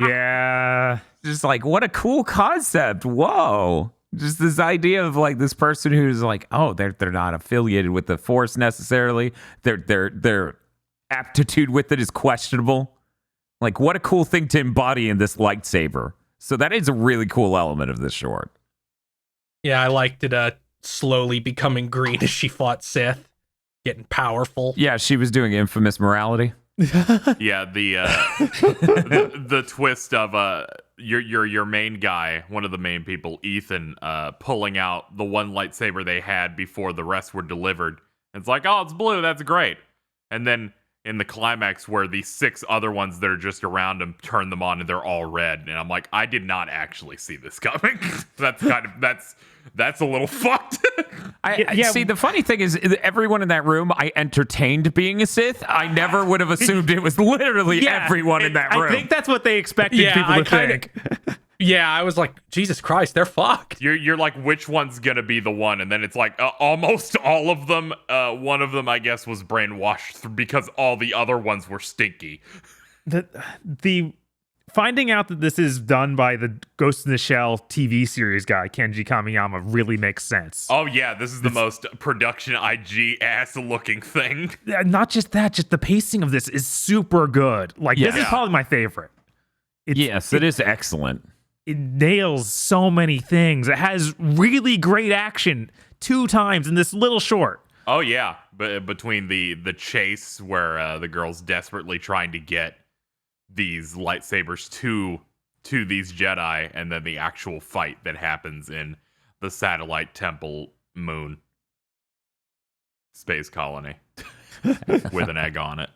Yeah. Just like, what a cool concept. Whoa. Just this idea of like this person who's like, oh, they're not affiliated with the Force necessarily. Their aptitude with it is questionable. Like, what a cool thing to embody in this lightsaber. So that is a really cool element of this short. Yeah, I liked it slowly becoming green as she fought Sith, getting powerful. Yeah, she was doing infamous morality. Yeah, the twist of your main guy, one of the main people, Ethan, pulling out the one lightsaber they had before the rest were delivered. It's like, oh, it's blue, that's great. And then in the climax where the 6 other ones that are just around him turn them on and they're all red. And I'm like, I did not actually see this coming. That's a little fucked. I see, the funny thing is everyone in that room, I entertained being a Sith. I never would have assumed it was literally everyone in that room. I think that's what they expected people to think. Yeah, I was like, Jesus Christ, they're fucked. You're like, which one's gonna be the one? And then it's like almost all of them. One of them, I guess, was brainwashed because all the other ones were stinky. The finding out that this is done by the Ghost in the Shell TV series guy, Kenji Kamiyama, really makes sense. Oh yeah, this is the most production IG ass looking thing. Not just that, just the pacing of this is super good. Like, this is probably my favorite. It is excellent. It nails so many things. It has really great action 2 times in this little short. Oh yeah, but between the chase where the girl's desperately trying to get these lightsabers to these Jedi, and then the actual fight that happens in the satellite temple moon space colony with an egg on it.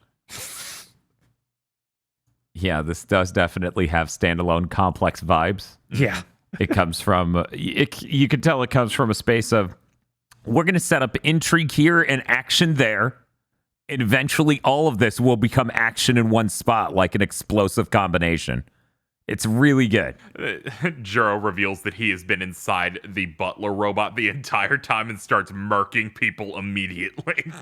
Yeah, this does definitely have standalone complex vibes. Yeah. It comes from, you can tell it comes from a space of, we're going to set up intrigue here and action there. And eventually all of this will become action in one spot, like an explosive combination. It's really good. Juro reveals that he has been inside the butler robot the entire time and starts murking people immediately.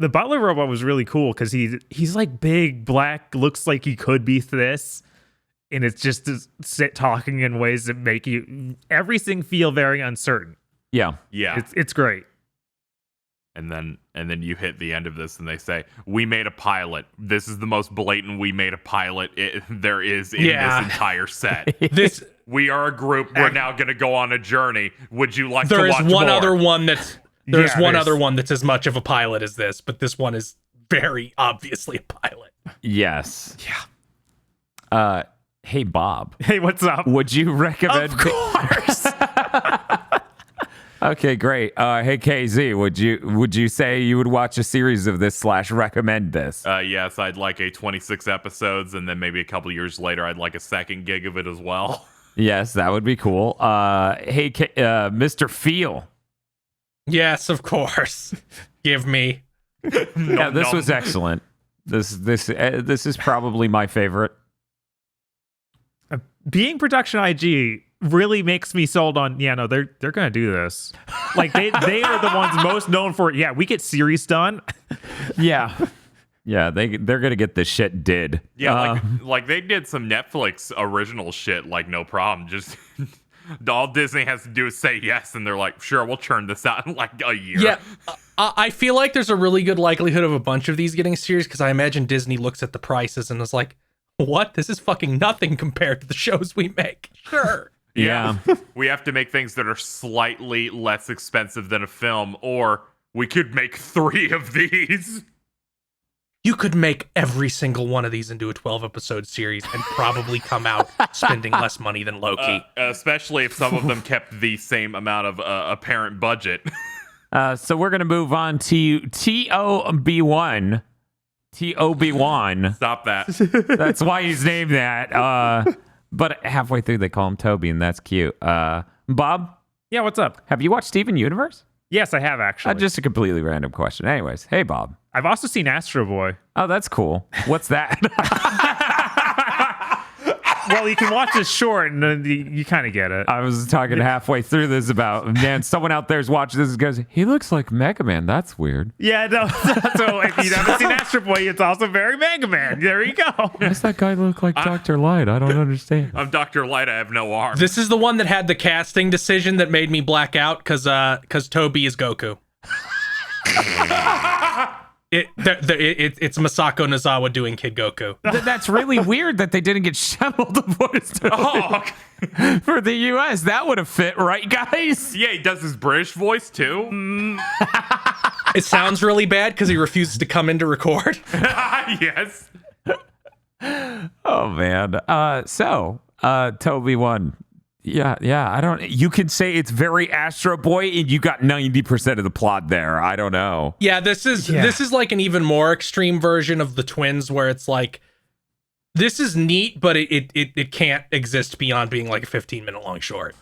The butler robot was really cool because he's like big, black, looks like he could be this, and it's just to sit talking in ways that make everything feel very uncertain. Yeah. It's great. And then you hit the end of this and they say, we made a pilot. This is the most blatant we made a pilot there is in this entire set. We are a group. We're now going to go on a journey. Would you like to watch more? There's one other one that's as much of a pilot as this, but this one is very obviously a pilot. Yes. Yeah. Hey, Bob. Hey, what's up? Would you recommend... Of course! Okay, great. Hey, KZ, would you say you would watch a series of this / recommend this? Yes, I'd like a 26 episodes, and then maybe a couple years later, I'd like a second gig of it as well. Yes, that would be cool. Hey, Mr. Feel. Yes, of course. Give me. Yeah, this was excellent. This is probably my favorite. Being production IG really makes me sold on, they're gonna do this. Like they are the ones most known for it. Yeah, we get series done. Yeah, they're gonna get this shit did. Yeah, like they did some Netflix original shit, like no problem. Just all Disney has to do is say yes, and they're like, sure, we'll churn this out in like a year. Yeah, I feel like there's a really good likelihood of a bunch of these getting series because I imagine Disney looks at the prices and is like, what? This is fucking nothing compared to the shows we make. Sure. Yeah. We have to make things that are slightly less expensive than a film, or we could make 3 of these. You could make every single one of these into a 12-episode series and probably come out spending less money than Loki. Especially if some of them kept the same amount of apparent budget. So we're going to move on to TOB1. TOB1. Stop that. That's why he's named that. But halfway through, they call him Toby, and that's cute. Bob? Yeah, what's up? Have you watched Steven Universe? Yes, I have, actually. Just a completely random question. Anyways, hey, Bob. I've also seen Astro Boy. Oh, that's cool. What's that? well, you can watch this short and then you kind of get it. I was talking halfway through this about, man, someone out there's watching this and goes, he looks like Mega Man. That's weird. Yeah, no. So if you haven't seen Astro Boy, it's also very Mega Man. There you go. Why does that guy look like Dr. Light? I don't understand. I'm Dr. Light. I have no arms. This is the one that had the casting decision that made me black out because Toby is Goku. It's Masako Nozawa doing Kid Goku. That's really weird that they didn't get Shuttle to voice for the U.S. That would have fit, right, guys? Yeah, he does his British voice too. It sounds really bad because he refuses to come in to record. Yes. Oh man. Toby won. Yeah. I don't. You can say it's very Astro Boy, and you got 90% of the plot there. I don't know. Yeah, this is like an even more extreme version of the twins, where it's like, this is neat, but it can't exist beyond being like a 15-minute long short.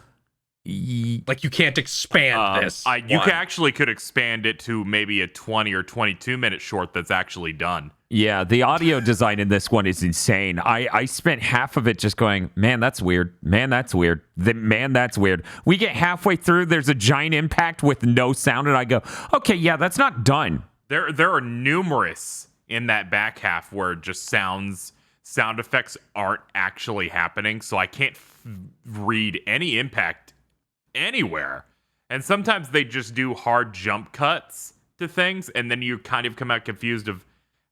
Like you can't expand this. You could expand it to maybe a 20 or 22-minute short that's actually done. Yeah, the audio design in this one is insane. I spent half of it just going, man, that's weird. Man, that's weird. Man, that's weird. We get halfway through, there's a giant impact with no sound, and I go, okay, yeah, that's not done. There are numerous in that back half where just sound effects aren't actually happening, so I can't read any impact anywhere. And sometimes they just do hard jump cuts to things, and then you kind of come out confused of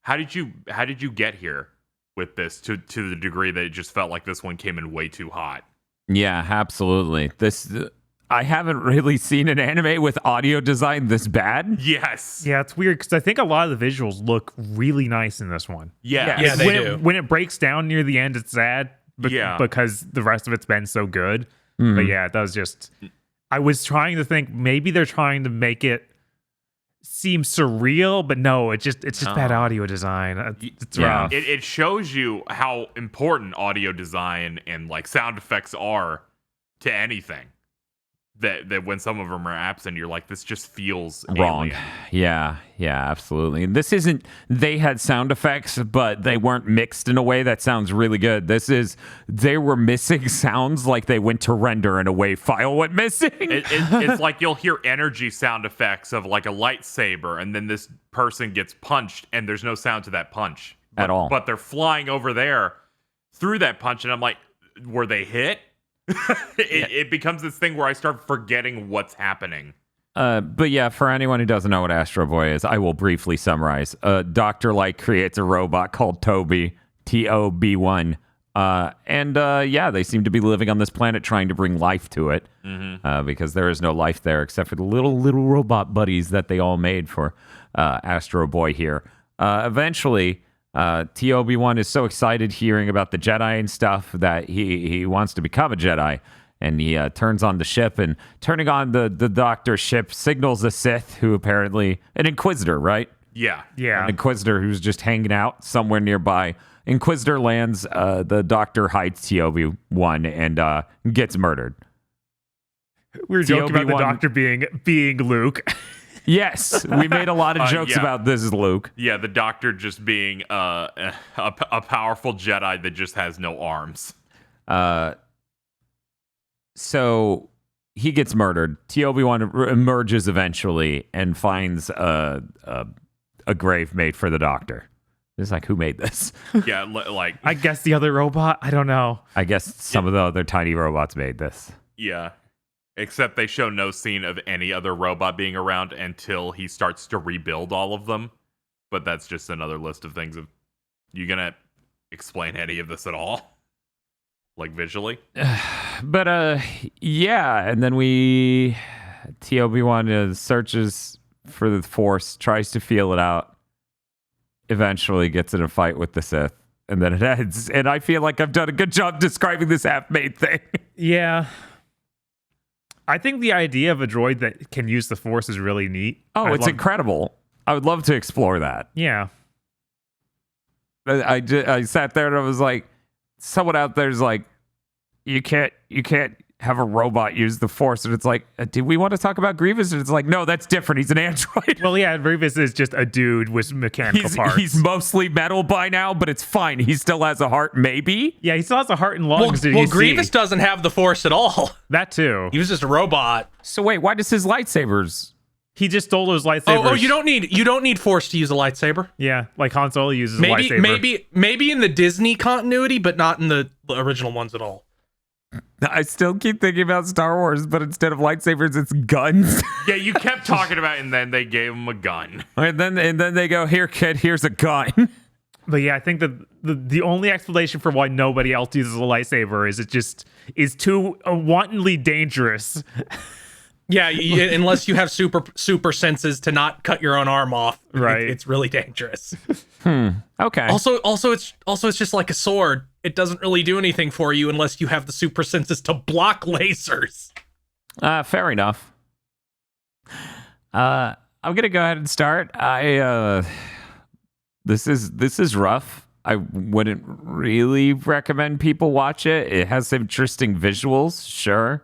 how did you get here with this to the degree that it just felt like this one came in way too hot. Yeah, absolutely. I haven't really seen an anime with audio design this bad. Yes. Yeah, it's weird because I think a lot of the visuals look really nice in this one. Yeah, they do. When it breaks down near the end, it's sad. Because the rest of it's been so good. Mm. But yeah, it does just. I was trying to think maybe they're trying to make it seem surreal, but no, it's just bad audio design. It's rough. It shows you how important audio design and like sound effects are to anything. That when some of them are absent, you're like, this just feels wrong. Alien. Yeah, absolutely. And this isn't, they had sound effects, but they weren't mixed in a way that sounds really good. They were missing sounds like they went to render and a WAV file went missing. It's like you'll hear energy sound effects of like a lightsaber, and then this person gets punched, and there's no sound to that punch at all. But they're flying over there through that punch, and I'm like, were they hit? It becomes this thing where I start forgetting what's happening. But yeah, for anyone who doesn't know what Astro Boy is, I will briefly summarize. Dr. Light creates a robot called Toby, TOB1. They seem to be living on this planet trying to bring life to it. Mm-hmm. Because there is no life there except for the little robot buddies that they all made for Astro Boy here. Eventually, TOB1 is so excited hearing about the Jedi and stuff that he wants to become a Jedi, and he turns on the ship, and turning on the Doctor's ship signals a Sith who apparently an Inquisitor, right? Yeah. An Inquisitor who's just hanging out somewhere nearby. Inquisitor lands, the Doctor hides TOB1 and gets murdered. We were joking about the Doctor being Luke. Yes, we made a lot of jokes about this is Luke. Yeah, the Doctor just being a powerful Jedi that just has no arms. So he gets murdered. TOB1 emerges eventually and finds a grave made for the Doctor. It's like, who made this? Yeah, like I guess the other robot. I don't know. I guess some of the other tiny robots made this. Yeah. Except they show no scene of any other robot being around until he starts to rebuild all of them. But that's just another list of things. You gonna explain any of this at all? Like visually? But yeah, and then TOB1 searches for the Force, tries to feel it out, eventually gets in a fight with the Sith, and then it ends. And I feel like I've done a good job describing this half-made thing. Yeah. I think the idea of a droid that can use the Force is really neat. Oh, it's incredible. I would love to explore that. Yeah. I sat there and I was like, someone out there's like, you can't have a robot use the Force, and it's like, do we want to talk about Grievous? And it's like, no, that's different. He's an android. Well, yeah, Grievous is just a dude with mechanical parts. He's mostly metal by now, but it's fine. He still has a heart, maybe. Yeah, he still has a heart and lungs. Well, Grievous doesn't have the Force at all. That too. He was just a robot. So wait, why does his lightsabers? He just stole those lightsabers. Oh, you don't need Force to use a lightsaber. Yeah, like Han Solo uses a lightsaber. Maybe in the Disney continuity, but not in the original ones at all. I still keep thinking about Star Wars, but instead of lightsabers, it's guns. Yeah, you kept talking about it, and then they gave him a gun. and then they go, here, kid, here's a gun. But yeah, I think that the only explanation for why nobody else uses a lightsaber is it just is too wantonly dangerous. Yeah, unless you have super senses to not cut your own arm off, right? It's really dangerous. Okay. Also, it's just like a sword. It doesn't really do anything for you unless you have the super senses to block lasers. Fair enough. I'm gonna go ahead and start. This is rough. I wouldn't really recommend people watch it. It has interesting visuals, sure.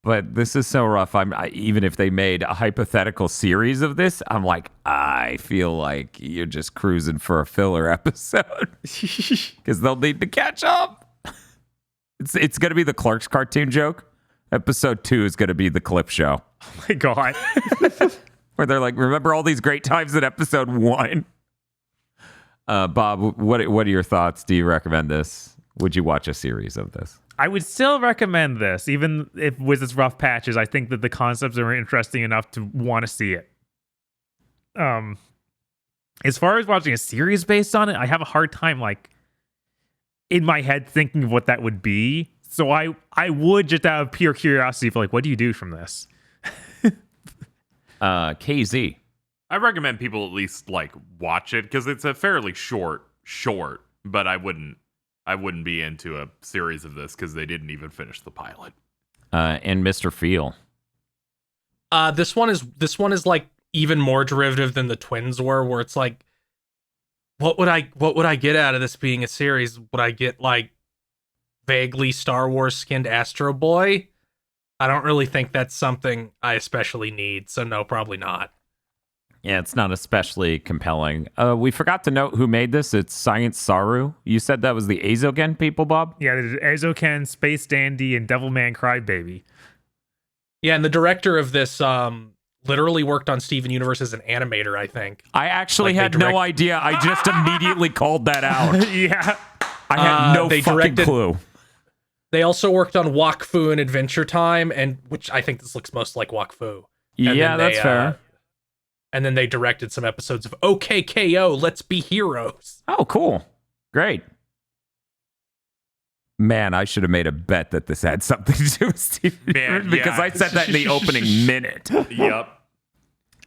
But this is so rough. Even if they made a hypothetical series of this, I'm like, I feel like you're just cruising for a filler episode because they'll need to catch up. It's gonna be the Clerks cartoon joke. Episode 2 is gonna be the clip show. Oh my god! Where they're like, remember all these great times in episode 1. Bob, what are your thoughts? Do you recommend this? Would you watch a series of this? I would still recommend this, even if with its rough patches. I think that the concepts are interesting enough to want to see it. As far as watching a series based on it, I have a hard time, like, in my head thinking of what that would be. So I would just out of pure curiosity feel like, what do you do from this? KZ. I recommend people at least like watch it because it's a fairly short, but I wouldn't be into a series of this because they didn't even finish the pilot. And Mr. Feel. This one is like even more derivative than the twins were, where it's like, what would I get out of this being a series? Would I get like vaguely Star Wars skinned Astro Boy? I don't really think that's something I especially need, so no, probably not. Yeah, it's not especially compelling. We forgot to note who made this. It's Science Saru. You said that was the Azoken people, Bob? Yeah, there's Azoken, Space Dandy, and Devilman Crybaby. Yeah, and the director of this literally worked on Steven Universe as an animator, I think. I actually had no idea. I just immediately called that out. Yeah. I had no fucking clue. They also worked on Wakfu and Adventure Time, and which I think this looks most like Wakfu. Yeah, that's fair. And then they directed some episodes of OKKO, Let's Be Heroes. Oh, cool. Great. Man, I should have made a bet that this had something to do with Steven Universe because I said that in the opening minute. Yep.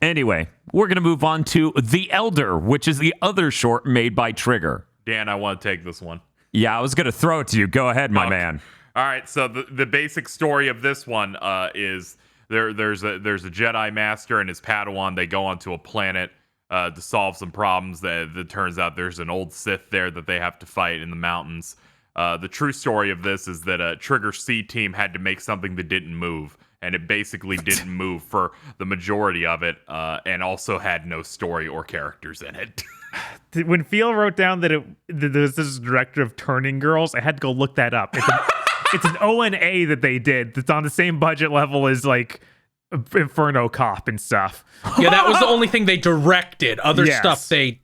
Anyway, we're going to move on to The Elder, which is the other short made by Trigger. Dan, I want to take this one. Yeah, I was going to throw it to you. Go ahead, my man. All right, so the basic story of this one is there's a Jedi Master and his Padawan. They go onto a planet to solve some problems. That turns out there's an old Sith there that they have to fight in the mountains. The true story of this is that a Trigger C team had to make something that didn't move, and it basically didn't move for the majority of it, and also had no story or characters in it. When Phil wrote down that there's this director of Turning Girls, I had to go look that up. It's an ONA that they did that's on the same budget level as like Inferno Cop and stuff. Yeah, that was the only thing they directed. Other Yes. stuff they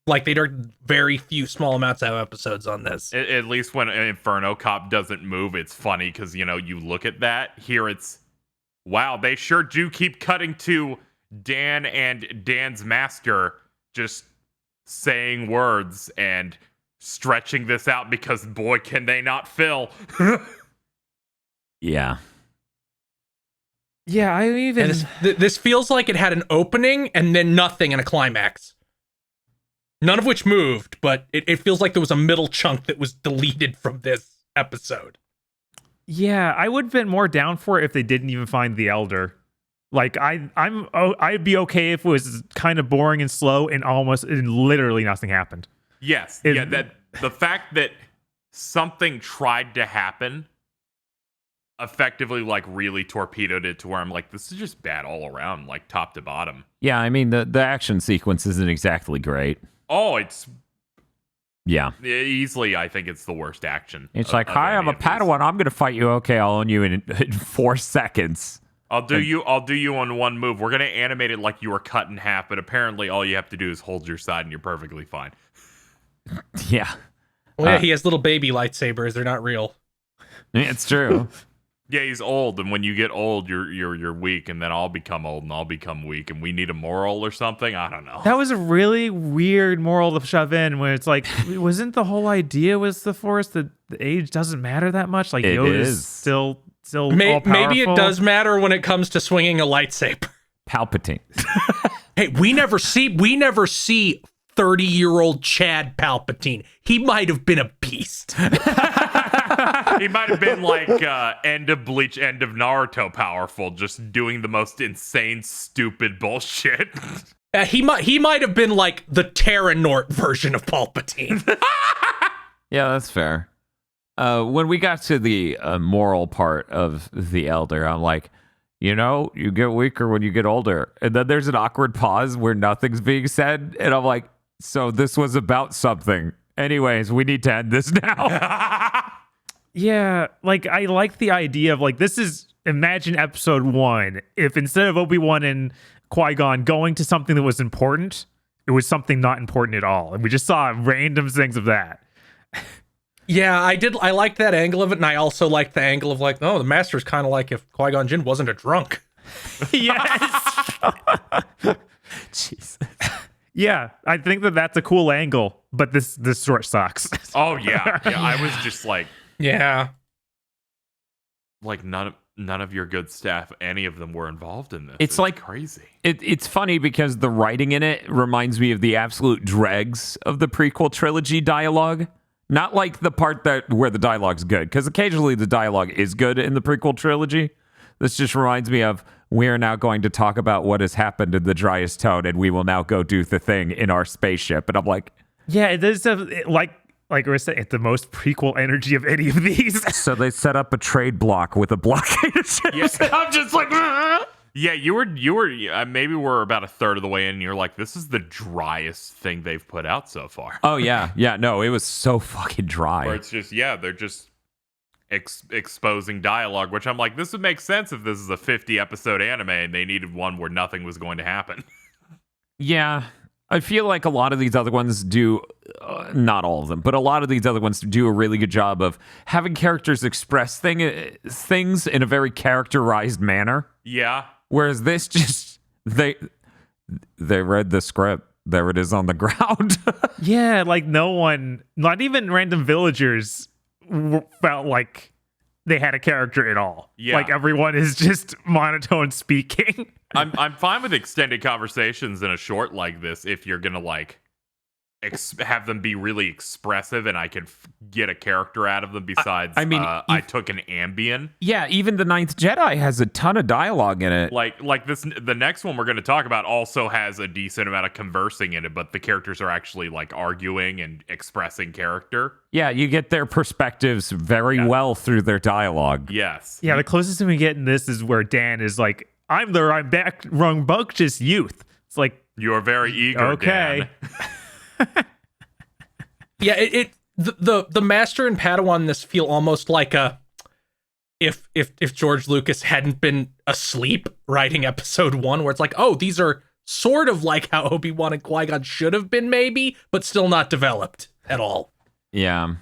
directed very few small amounts of episodes on this. At least when Inferno Cop doesn't move, it's funny because, you know, you look at that. Here it's, wow, they sure do keep cutting to Dan and Dan's master just saying words and stretching this out because, boy, can they not fill. Yeah. Yeah, I even... And this feels like it had an opening and then nothing and a climax. None of which moved, but it feels like there was a middle chunk that was deleted from this episode. Yeah, I would have been more down for it if they didn't even find the Elder. Like I'd be okay if it was kind of boring and slow and literally nothing happened. Yes, that the fact that something tried to happen effectively like really torpedoed it to where I'm like, this is just bad all around, like top to bottom. Yeah, I mean the action sequence isn't exactly great. Oh, it's easily. I think it's the worst action. It's like, hi, I'm a Padawan. I'm gonna fight you. Okay, I'll own you in 4 seconds. I'll do you on one move. We're gonna animate it like you were cut in half, but apparently all you have to do is hold your side and you're perfectly fine. Yeah. Well, yeah, he has little baby lightsabers. They're not real. It's true. Yeah, he's old, and when you get old, you're weak, and then I'll become old and I'll become weak, and we need a moral or something. I don't know. That was a really weird moral to shove in, where it's like, wasn't the whole idea with the Force that the age doesn't matter that much? Like Yoda's still all powerful. Maybe it does matter when it comes to swinging a lightsaber. Palpatine. Hey, we never see 30-year-old Chad Palpatine. He might have been a beast. He might have been like end of Bleach, end of Naruto powerful, just doing the most insane, stupid bullshit. He might have been like the Terranort version of Palpatine. Yeah, that's fair. When we got to the moral part of the Elder, I'm like, you get weaker when you get older. And then there's an awkward pause where nothing's being said. And I'm like, so this was about something. Anyways, we need to end this now. Yeah, like I like the idea of like, this is, imagine episode 1. If instead of Obi-Wan and Qui-Gon going to something that was important, it was something not important at all. And we just saw random things of that. Yeah, I liked that angle of it, and I also liked the angle of like, oh, the Master's kind of like if Qui-Gon Jinn wasn't a drunk. Yes. Jesus. Yeah, I think that's a cool angle, but this short sucks. Oh yeah, I was just like, yeah, like none of your good staff, any of them were involved in this. It's like crazy. It's funny because the writing in it reminds me of the absolute dregs of the prequel trilogy dialogue. Not like the part where the dialogue's good, because occasionally the dialogue is good in the prequel trilogy. This just reminds me of, we are now going to talk about what has happened in the driest tone, and we will now go do the thing in our spaceship. And I'm like, yeah, it is like we're saying, it's the most prequel energy of any of these. So they set up a trade block with a blockade of ships. Yes. And I'm just like, "Ugh." Yeah, you were maybe we're about a third of the way in, and you're like, this is the driest thing they've put out so far. Oh yeah, no, it was so fucking dry. Where it's just, they're just exposing dialogue, which I'm like, this would make sense if this is a 50 episode anime and they needed one where nothing was going to happen. Yeah, I feel like a lot of these other ones do, not all of them, but a lot of these other ones do a really good job of having characters express things in a very characterized manner. Yeah. Whereas this just, they read the script. There it is on the ground. Yeah, like no one, not even random villagers, felt like they had a character at all. Yeah. Like everyone is just monotone speaking. I'm fine with extended conversations in a short like this if you're gonna like have them be really expressive and I can get a character out of them besides I took an Ambien. Yeah, even the Ninth Jedi has a ton of dialogue in it. Like this, the next one we're going to talk about also has a decent amount of conversing in it, but the characters are actually like arguing and expressing character. Yeah, you get their perspectives very well through their dialogue. Yes. Yeah, the closest thing we get in this is where Dan is like, I'm the rambunctious youth. It's like, you're very eager, okay. Dan. Yeah, the Master and Padawan in this feel almost like if George Lucas hadn't been asleep writing episode 1, where it's like, oh, these are sort of like how Obi-Wan and Qui-Gon should have been maybe, but still not developed at all. Yeah.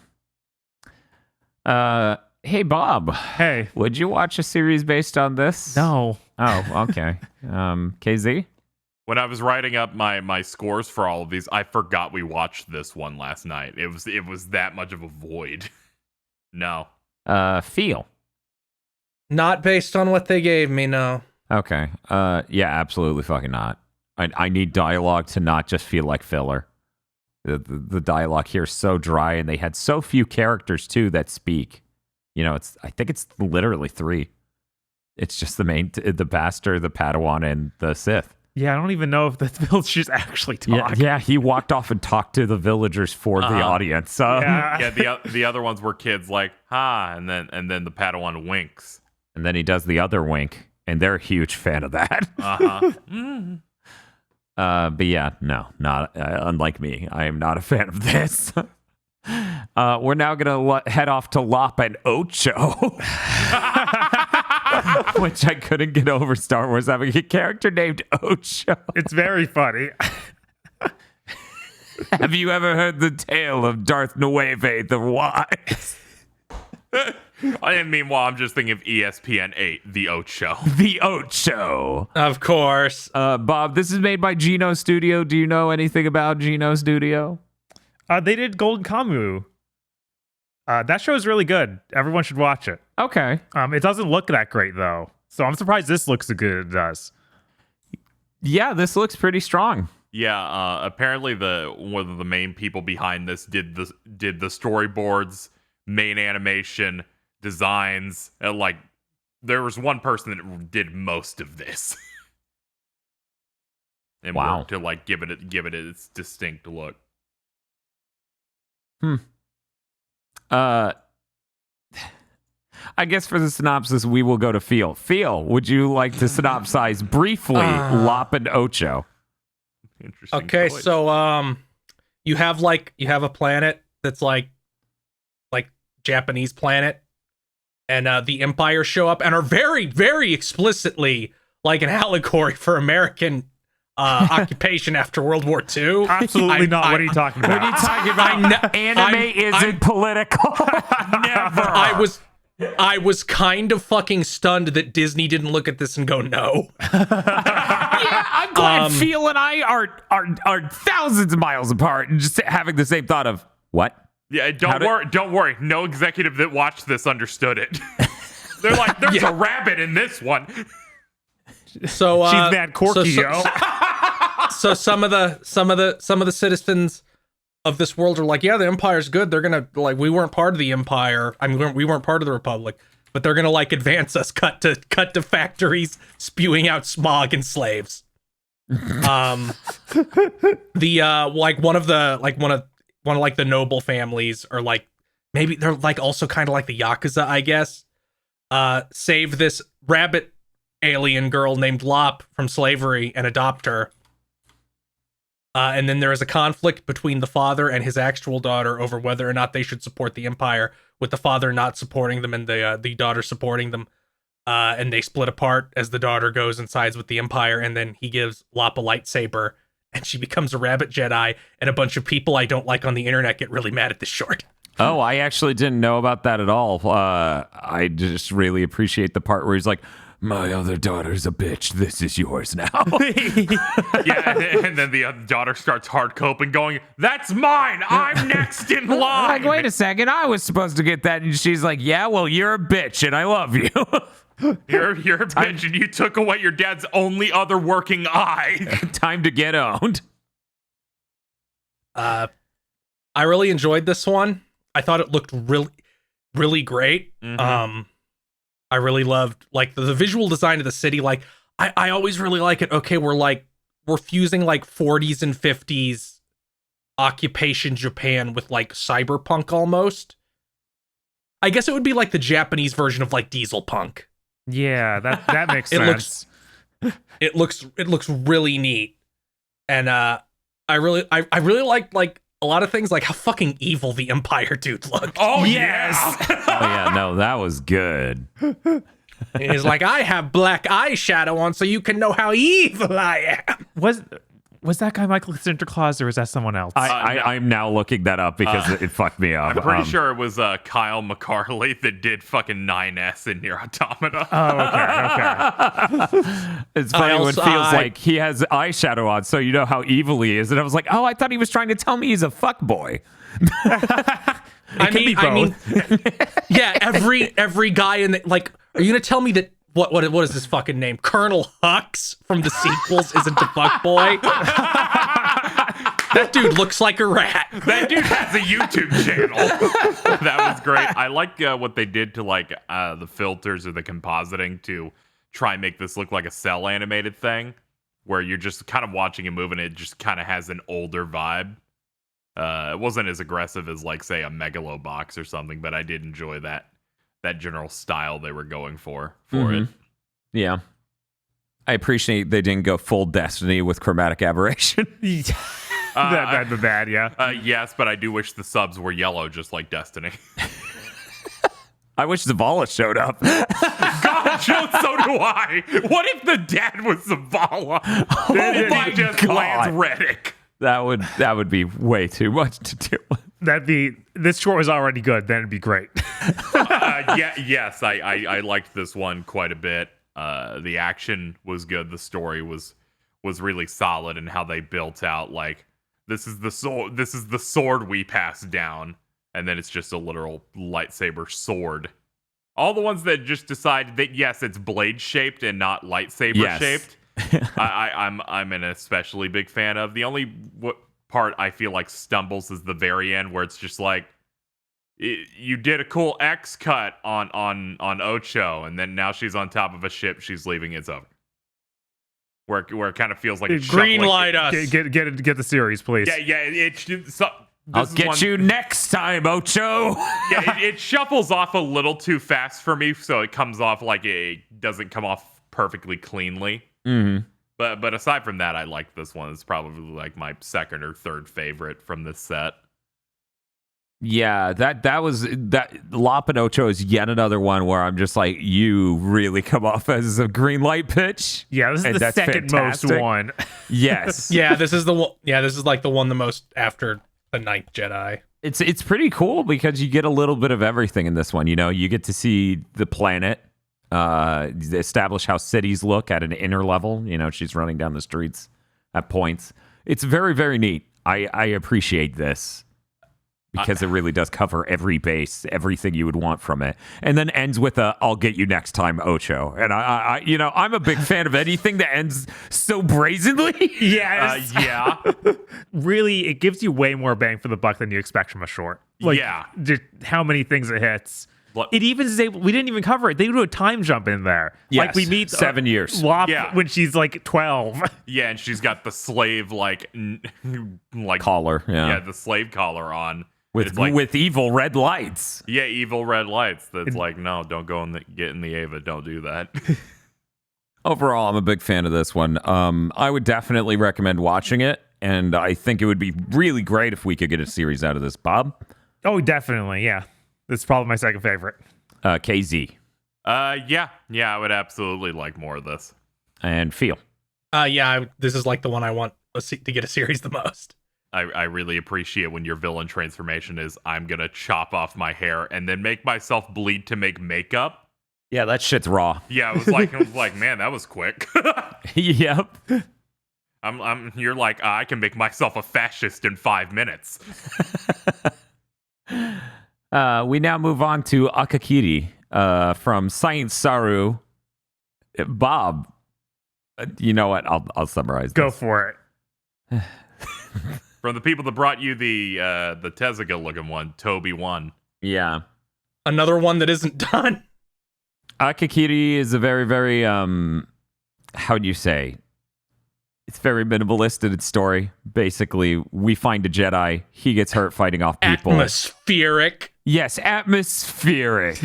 Hey, Bob. Hey. Would you watch a series based on this? No. Oh, okay. KZ? When I was writing up my scores for all of these, I forgot we watched this one last night. It was that much of a void. No. Feel. Not based on what they gave me, no. Okay. Yeah, absolutely fucking not. I need dialogue to not just feel like filler. The dialogue here is so dry, and they had so few characters too that speak. I think it's literally 3. It's just the Bastard, the Padawan, and the Sith. Yeah, I don't even know if the villagers actually talk. Yeah, he walked off and talked to the villagers for the audience. Yeah, the other ones were kids like, ha, and then the Padawan winks. And then he does the other wink, and they're a huge fan of that. But yeah, no, not unlike me. I am not a fan of this. We're now going to head off to Lop and Ocho, which I couldn't get over Star Wars having a character named Ocho. It's very funny. Have you ever heard the tale of Darth Nueve the Wise? And meanwhile, I'm just thinking of ESPN 8, The Ocho. The Ocho. Of course. Bob, this is made by Geno Studio. Do you know anything about Geno Studio? They did Golden Kamuy. That show is really good. Everyone should watch it. Okay. It doesn't look that great, though. So I'm surprised this looks as good as it does. Yeah, this looks pretty strong. Yeah, apparently one of the main people behind this did the storyboards, main animation, designs, and like there was one person that did most of this. And worked to like give it its distinct look. I guess for the synopsis, we will go to Phil. Phil, would you like to synopsize briefly Lop and Ocho? Interesting. Okay, choice. so you have a planet that's like Japanese planet, and the Empire show up and are very, very explicitly like an allegory for American occupation after World War II. Absolutely not. What are you talking about? What are you talking about? Anime isn't political. Never. I was kind of fucking stunned that Disney didn't look at this and go, no. Yeah, I'm glad Phil and I are thousands of miles apart and just having the same thought of, what? Yeah, don't worry. No executive that watched this understood it. They're like, there's a rabbit in this one. So she's that quirky, yo. So some of the citizens of this world are like, yeah, the Empire's good. They're gonna like, we weren't part of the Empire. I mean, we weren't part of the Republic, but they're gonna like advance us. Cut to factories spewing out smog and slaves. One of the noble families, or like maybe they're like also kind of like the Yakuza, I guess. Save this rabbit alien girl named Lop from slavery and adopt her. And then there is a conflict between the father and his actual daughter over whether or not they should support the Empire, with the father not supporting them and the daughter supporting them. And they split apart as the daughter goes and sides with the Empire, and then he gives Lop a lightsaber, and she becomes a rabbit Jedi, and a bunch of people I don't like on the internet get really mad at this short. Oh, I actually didn't know about that at all. I just really appreciate the part where he's like, my other daughter's a bitch. This is yours now. Yeah, and then the other daughter starts hard coping, going, that's mine. I'm next in line. Like, wait a second. I was supposed to get that. And she's like, yeah, well, you're a bitch, and I love you. You're a bitch, and you took away your dad's only other working eye. Time to get owned. I really enjoyed this one. I thought it looked really, really great. Mm-hmm. I really loved like the visual design of the city. Like I always really like it. Okay, we're fusing like 40s and 50s occupation Japan with like cyberpunk almost. I guess it would be like the Japanese version of like diesel punk. Yeah, that makes sense. It looks really neat. And I really liked like a lot of things, like how fucking evil the Empire dude looked. Oh, yes. Oh, yeah, no, that was good. He's like, I have black eyeshadow on so you can know how evil I am. Was that guy Michael Sinterklaas, or was that someone else? I'm now looking that up because it fucked me up. I'm pretty sure it was Kyle McCarley that did fucking 9S in Nier Automata. Oh, okay. It's funny when it feels like he has eyeshadow on, so you know how evil he is. And I was like, oh, I thought he was trying to tell me he's a fuckboy. I mean, yeah, every guy in the, like, are you gonna tell me that what is his fucking name? Colonel Hux from the sequels isn't the fuckboy? That dude looks like a rat. That dude has a YouTube channel. That was great. I like what they did to like the filters or the compositing to try and make this look like a cell animated thing, where you're just kind of watching a move and it just kind of has an older vibe. It wasn't as aggressive as like say a Megalobox or something, but I did enjoy that. general style they were going for it. Yeah. I appreciate they didn't go full Destiny with chromatic aberration. That'd be bad, yeah. Yes, but I do wish the subs were yellow, just like Destiny. I wish Zavala showed up. God, Joe, so do I. What if the dad was Zavala? Oh my just God. Lance Reddick. That would be way too much to deal with. This short was already good, then it'd be great. Yes, I liked this one quite a bit. The action was good. The story was really solid, and how they built out like this is the sword we pass down, and then it's just a literal lightsaber sword. All the ones that just decide that yes, it's blade shaped and not lightsaber shaped. I'm an especially big fan of. The only part I feel like stumbles is the very end, where it's just like you did a cool X cut on Ocho, and then now she's on top of a ship. She's leaving. It's over. Where it kind of feels like it's Green shuffling. light us. Get the series, please. Yeah. I'll get you next time, Ocho. Yeah, it shuffles off a little too fast for me, so it comes off like it doesn't come off perfectly cleanly. Mm-hmm. But aside from that, I like this one. It's probably like my second or third favorite from this set. Yeah, that Lop and Ocho is yet another one where I'm just like, you really come off as a green light pitch. Yeah, this is the second most one. Yes. Yeah, this is the one. Yeah, this is like the one the most after the Ninth Jedi. It's pretty cool because you get a little bit of everything in this one. You know, you get to see the planet, establish how cities look at an inner level. You know, she's running down the streets at points. It's very, very neat. I appreciate this because it really does cover every base, everything you would want from it, and then ends with a "I'll get you next time, Ocho." And I you know, I'm a big fan of anything that ends so brazenly. Yes. Yeah. Really, it gives you way more bang for the buck than you expect from a short. Like, Yeah. just how many things it hits. What- It even is able. We didn't even cover it. They do a time jump in there. Like Yes, we meet 7 years. Lop Yeah. when she's like 12. Yeah, and she's got the slave like Collar, yeah, the slave collar on. with It's like, with evil red lights. yeah, evil red lights. That's like, no, don't go get in the Ava. Don't do that. Overall, I'm a big fan of this one. I would definitely recommend watching it, and I think it would be really great if we could get a series out of this. Bob, Oh, definitely. Yeah, it's probably my second favorite. KZ, Yeah, I would absolutely like more of this. and Feel. This is like the one I want to get a series the most. I really appreciate when your villain transformation is I'm gonna chop off my hair and then make myself bleed to make makeup. Yeah, that shit's raw. Yeah, I was like, man, that was quick. Yep. You're like, I can make myself a fascist in 5 minutes. We now move on to Akakiri from Science Saru. Bob, you know what? I'll summarize. Go this. for it. From the people that brought you the Tezuka looking one, Toby won. Yeah. Another one that isn't done. Akakiri is a very, very how do you say? It's very minimalist in its story. Basically, we find a Jedi. He gets hurt fighting off people. Atmospheric. Yes, atmospheric.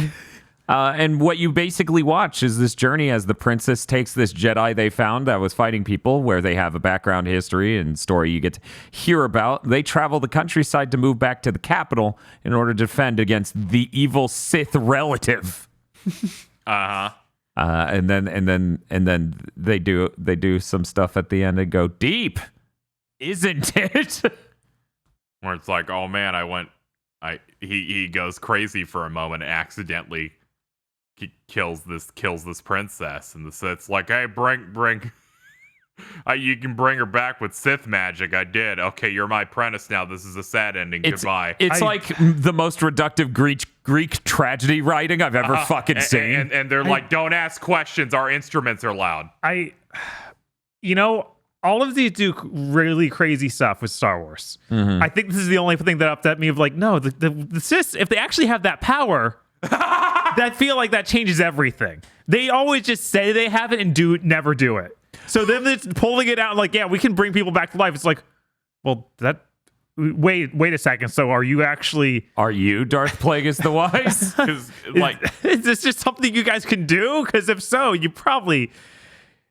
And what you basically watch is this journey as the princess takes this Jedi they found that was fighting people, where they have a background history and story you get to hear about. They travel the countryside to move back to the capital in order to defend against the evil Sith relative. Uh-huh. And then they do some stuff at the end and go deep, isn't it? Where it's like, oh man, he goes crazy for a moment and accidentally kills this princess, and the Sith's like, hey, bring you can bring her back with Sith magic. I did. Okay, you're my apprentice now. This is a sad ending. Goodbye. It's like the most reductive Greek tragedy writing I've ever fucking seen. And they're like, don't ask questions. Our instruments are loud. All of these do really crazy stuff with Star Wars. Mm-hmm. I think this is the only thing that upset me of like, no, the Sith, if they actually have that power, I feel like that changes everything. They always just say they have it and never do it. So then it's pulling it out like, yeah, we can bring people back to life. It's like, well, that wait a second. So are you actually? Are you Darth Plagueis the Wise? 'Cause, like, Is this just something you guys can do? Because if so, you probably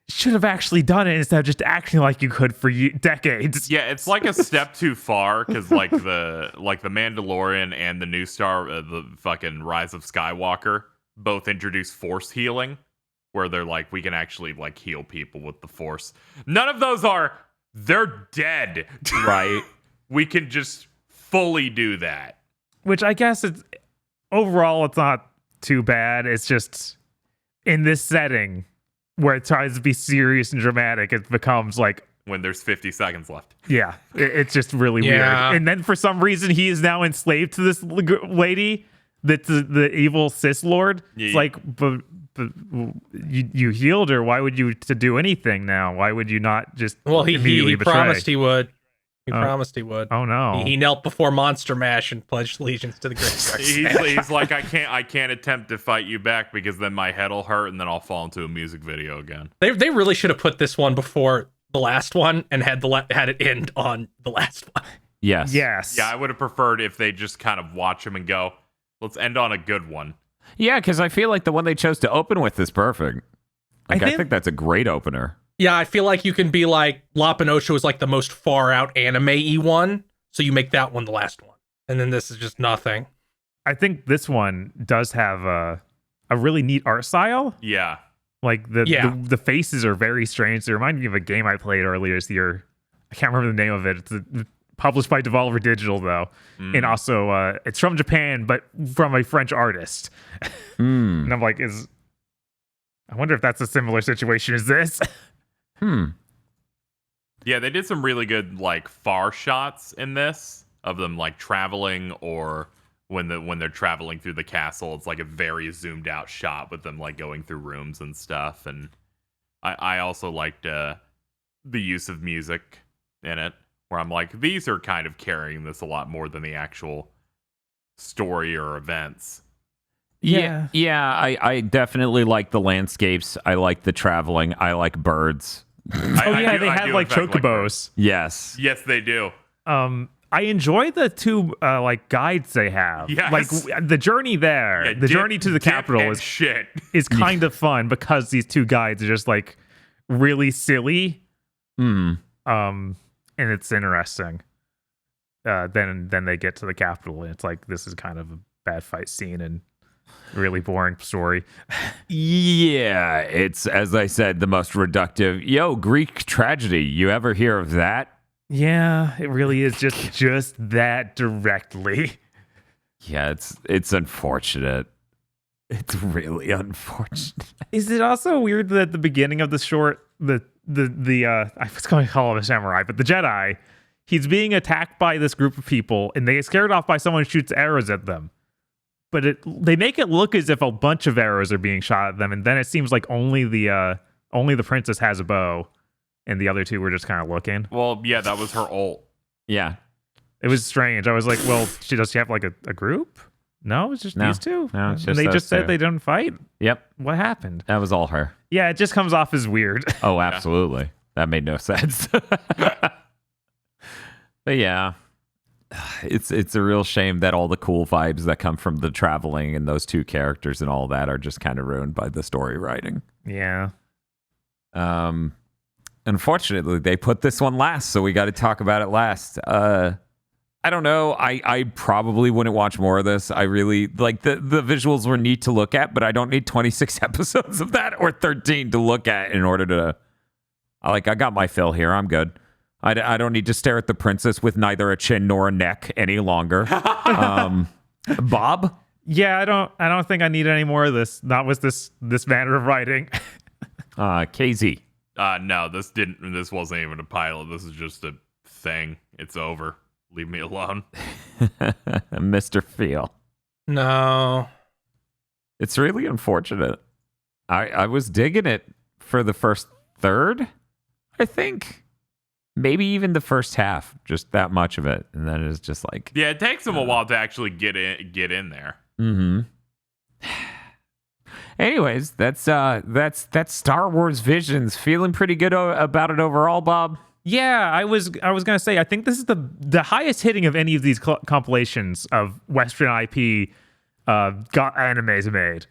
should have actually done it instead of just acting like you could for decades. yeah, it's like a step too far because like the Mandalorian and the new the fucking Rise of Skywalker both introduce force healing, where they're like, we can actually like heal people with the force. None of those they're dead. Right. We can just fully do that. Which I guess it's not too bad. It's just in this setting where it tries to be serious and dramatic, it becomes like, When there's 50 seconds left. yeah, it's just really Yeah. weird. And then for some reason, he is now enslaved to this lady that's the evil Sith Lord. Yeah. It's like, but you healed her. Why would you to do anything now? Why would you not just Well, immediately he betray? promised he would. He Oh. promised he would. Oh no! He knelt before Monster Mash and pledged allegiance to the Great Dark Sith. He's like, I can't attempt to fight you back because then my head will hurt and then I'll fall into a music video again. They really should have put this one before the last one and had it end on the last one. Yes. Yes. Yeah, I would have preferred if they just kind of watch him and go, let's end on a good one. Yeah, because I feel like the one they chose to open with is perfect. Like, I think that's a great opener. Yeah, I feel like you can be like, La Pinocho is like the most far out anime-y one, so you make that one the last one. And then this is just nothing. I think this one does have a really neat art style. Yeah. Like the faces are very strange. They remind me of a game I played earlier this year. I can't remember the name of it. It's published by Devolver Digital though, and also it's from Japan, but from a French artist. And I'm like, I wonder if that's a similar situation as this. Yeah, they did some really good like far shots in this of them like traveling, or when they're traveling through the castle, it's like a very zoomed out shot with them like going through rooms and stuff. And I also liked the use of music in it, where I'm like, these are kind of carrying this a lot more than the actual story or events. Yeah. I definitely like the landscapes. I like the traveling. I like birds. They have like chocobos. Yes. Yes, they do. I enjoy the two like guides they have. Yes. Like the journey there, Yeah, the journey to the dip capital and shit. is kind of fun because these two guides are just like really silly. And it's interesting. Then they get to the capital and it's like, this is kind of a bad fight scene and really boring story. Yeah, it's, as I said, the most reductive. Yo, Greek tragedy. You ever hear of that? Yeah, it really is just that directly. Yeah, it's unfortunate. It's really unfortunate. Is it also weird that at the beginning of the short, the I was going to call him a samurai, but the Jedi, he's being attacked by this group of people, and they get scared off by someone who shoots arrows at them. But they make it look as if a bunch of arrows are being shot at them, and then it seems like only the princess has a bow, and the other two were just kind of looking. Well, yeah, that was her ult. Yeah. It was strange. I was like, well, does she have like a group? No, it's just these two. No, it's just and they those just said two. they didn't fight. Yep. What happened? That was all her. Yeah, it just comes off as weird. Oh, absolutely. That made no sense. But yeah, it's a real shame that all the cool vibes that come from the traveling and those two characters and all that are just kind of ruined by the story writing. Yeah. Unfortunately, they put this one last, so we got to talk about it last. I don't know. I probably wouldn't watch more of this. I really like the visuals were neat to look at, but I don't need 26 episodes of that or 13 to look at in order to. I got my fill here. I'm good. I don't need to stare at the princess with neither a chin nor a neck any longer. Bob? Yeah, I don't think I need any more of this. Not with this manner of writing. KZ. No, this wasn't even a pilot. This is just a thing. It's over. Leave me alone. Mr. Feel. No. It's really unfortunate. I was digging it for the first third, I think. Maybe even the first half, just that much of it. And then it's just like... Yeah, it takes them a while to actually get in there. Mm-hmm. Anyways, that's Star Wars Visions. Feeling pretty good about it overall, Bob? Yeah, I was gonna say I think this is the highest hitting of any of these compilations of Western IP got animes made.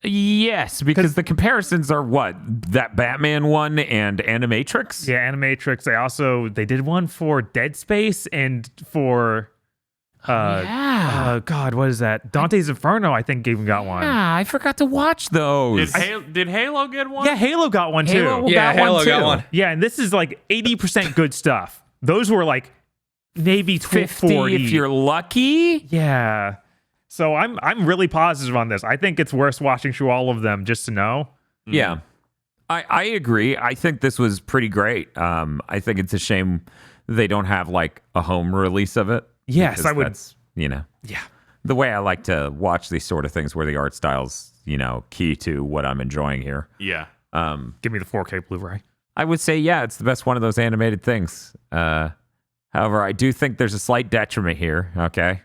Yes, because the comparisons are what? That Batman one and Animatrix? Yeah, Animatrix. They did one for Dead Space and for God, what is that? Dante's Inferno, I think even got one. Yeah, I forgot to watch those. Did Halo get one? Yeah, Halo got one too. Halo got one. Yeah, and this is like 80% good stuff. Those were like maybe 50 40 if you're lucky. Yeah. So I'm really positive on this. I think it's worth watching through all of them just to know. Yeah. I agree. I think this was pretty great. I think it's a shame they don't have like a home release of it. Yes, because I would. That's, you know, Yeah. the way I like to watch these sort of things where the art style's, you know, key to what I'm enjoying here. Yeah. Give me the 4K Blu-ray. I would say, yeah, it's the best one of those animated things. However, I do think there's a slight detriment here. Okay.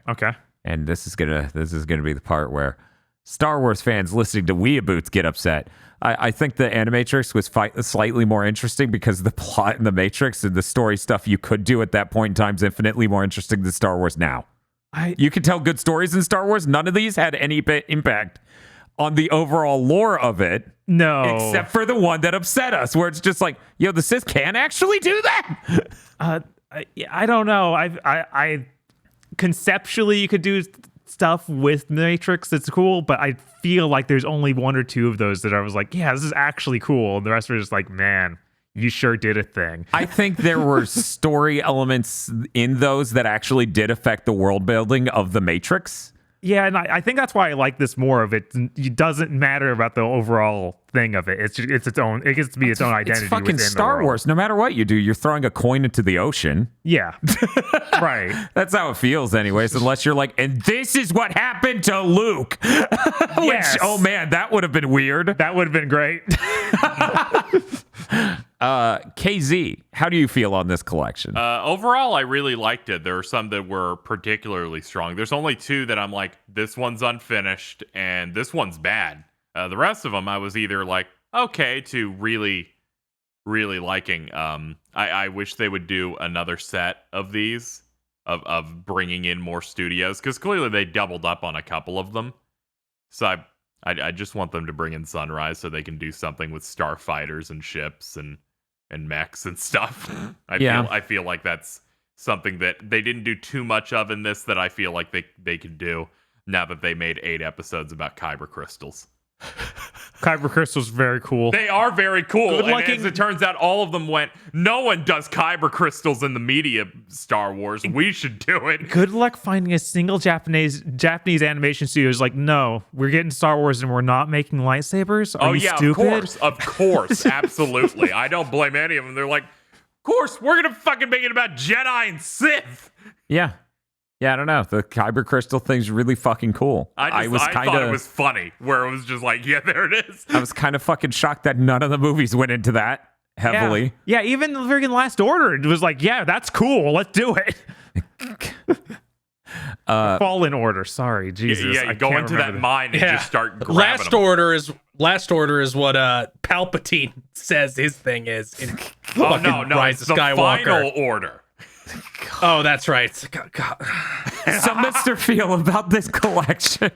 And this is gonna be the part where Star Wars fans listening to WeeaBoots get upset. I think the Animatrix was slightly more interesting because the plot in the Matrix and the story stuff you could do at that point in time is infinitely more interesting than Star Wars now. You can tell good stories in Star Wars. None of these had any impact on the overall lore of it. No. Except for the one that upset us, where it's just like, yo, the Sith can actually do that. I don't know. I conceptually you could do stuff with Matrix that's cool, but I feel like there's only one or two of those that I was like, yeah, this is actually cool. And the rest were just like, man, you sure did a thing. I think there were story elements in those that actually did affect the world building of the Matrix. Yeah, and I think that's why I like this more of it. It doesn't matter about the overall thing of it. It's its own. It gets to be its own identity. It's fucking within Star Wars. No matter what you do, you're throwing a coin into the ocean. Yeah, right. That's how it feels, anyways. Unless you're like, and this is what happened to Luke. Which, Yes. oh man, that would have been weird. That would have been great. KZ, how do you feel on this collection? Overall, I really liked it. There are some that were particularly strong. There's only two that I'm like, this one's unfinished and this one's bad. The rest of them, I was either like, okay, to really, really liking. I wish they would do another set of these, of bringing in more studios, because clearly they doubled up on a couple of them. So I just want them to bring in Sunrise so they can do something with starfighters and ships and mechs and stuff. I feel like that's something that they didn't do too much of in this that I feel like they could do now that they made 8 episodes about kyber crystals. Kyber crystals very cool. They are very cool. Good And luck as it turns out, all of them went, no one does kyber crystals in the media Star Wars. We should do it. Good luck finding a single Japanese animation studio who's like, no, we're getting Star Wars and we're not making lightsabers. Are you stupid? Of course, absolutely. I don't blame any of them. They're like, of course, we're gonna fucking make it about Jedi and Sith. Yeah, I don't know. The kyber crystal thing's really fucking cool. I thought it was funny, where it was just like, yeah, there it is. I was kind of fucking shocked that none of the movies went into that heavily. Yeah, even the freaking Last Order, it was like, yeah, that's cool. Let's do it. Fallen Order. Sorry, Jesus. Yeah, I go can't into remember that mine and just start grabbing Last them. Order is what Palpatine says his thing is in Oh, fucking no, Rise it's of the Skywalker. final order. Oh, that's right. God. So, Mr. Feel, about this collection.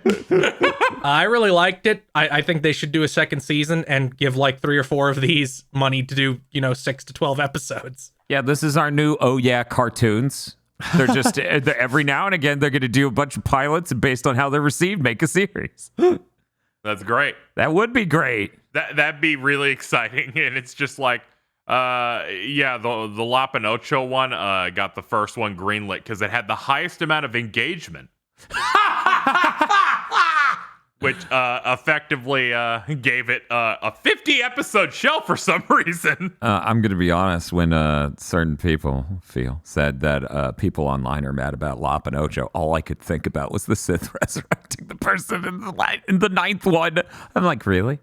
I really liked it. I think they should do a second season and give like 3 or 4 of these money to do, 6 to 12 episodes. Yeah, this is our new cartoons. They're just every now and again they're going to do a bunch of pilots and based on how they're received, make a series. That's great. That would be great. That'd be really exciting. And it's just like, the La Pinocho one got the first one greenlit because it had the highest amount of engagement. Which effectively gave it a 50-episode show for some reason. I'm going to be honest. When certain people said that people online are mad about La Pinocho, all I could think about was the Sith resurrecting the person in the 9th one. I'm like, really?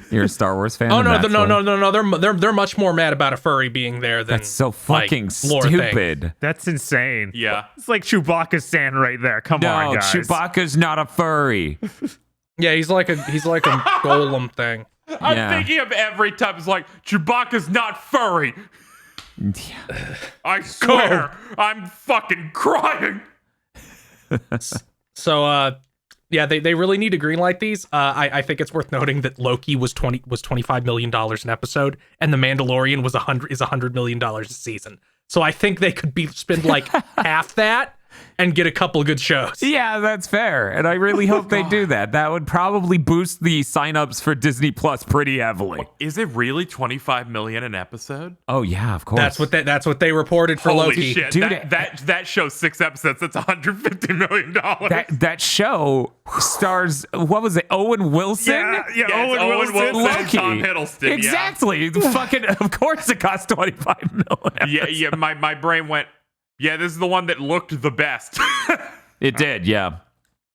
You're a Star Wars fan? Oh no! They're much more mad about a furry being there than that's so fucking lore stupid. thing. That's insane. Yeah. It's like Chewbacca's stand right there. Come on, guys. Chewbacca's not a furry. Yeah, he's like a golem thing. I'm thinking of every time it's like, Chewbacca's not furry. I swear, I'm fucking crying. So, yeah, they really need to greenlight these. I think it's worth noting that Loki was $25 million an episode, and The Mandalorian was $100 million a season. So I think they could spend like half that and get a couple good shows. Yeah, that's fair. And I really hope they do that. That would probably boost the signups for Disney Plus pretty heavily. Is it really 25 million an episode? Oh yeah, of course. That's what they reported for Holy Loki. shit. Dude, that show's 6 episodes. That's $150 million. That show stars, what was it, Owen Wilson? Yeah, Owen Wilson Loki. and Tom Hiddleston. Exactly. Fucking, of course it costs 25 million. Yeah. My brain went, yeah, this is the one that looked the best. It did, yeah.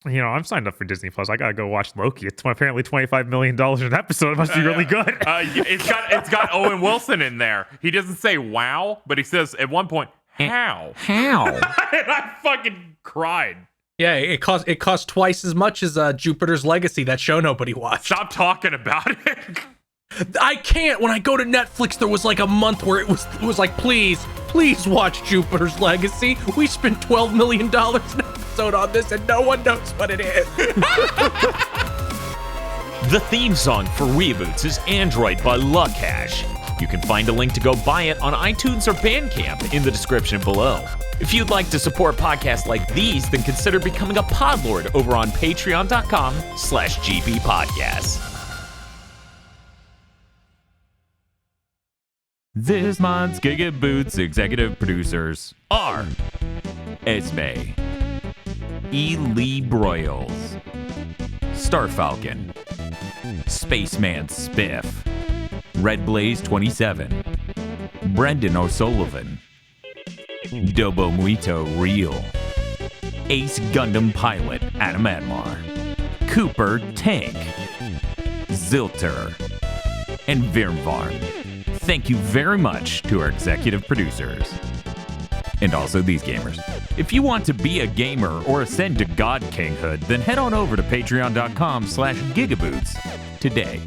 You know, I'm signed up for Disney Plus. I gotta go watch Loki. It's apparently $25 million an episode. It must be really good. It's got Owen Wilson in there. He doesn't say wow, but he says at one point, how? How? And I fucking cried. Yeah, it cost twice as much as Jupiter's Legacy, that show nobody watched. Stop talking about it. I can't. When I go to Netflix, there was like a month where it was like, please watch Jupiter's Legacy. We spent $12 million an episode on this, and no one knows what it is. The theme song for WeeaBoots is Android by Lukhash. You can find a link to go buy it on iTunes or Bandcamp in the description below. If you'd like to support podcasts like these, then consider becoming a podlord over on patreon.com/GBpodcasts. This month's GigaBoots executive producers are Esme, E. Lee Broyles, Starfalcon, Spaceman Spiff, Red Blaze 27, Brendan O'Sullivan, Dobo Muito Real, Ace Gundam Pilot Adam Admar, Cooper Tank, Zilter, and Virmvarm. Thank you very much to our executive producers. And also these gamers. If you want to be a gamer or ascend to God Kinghood, then head on over to patreon.com/GigaBoots today.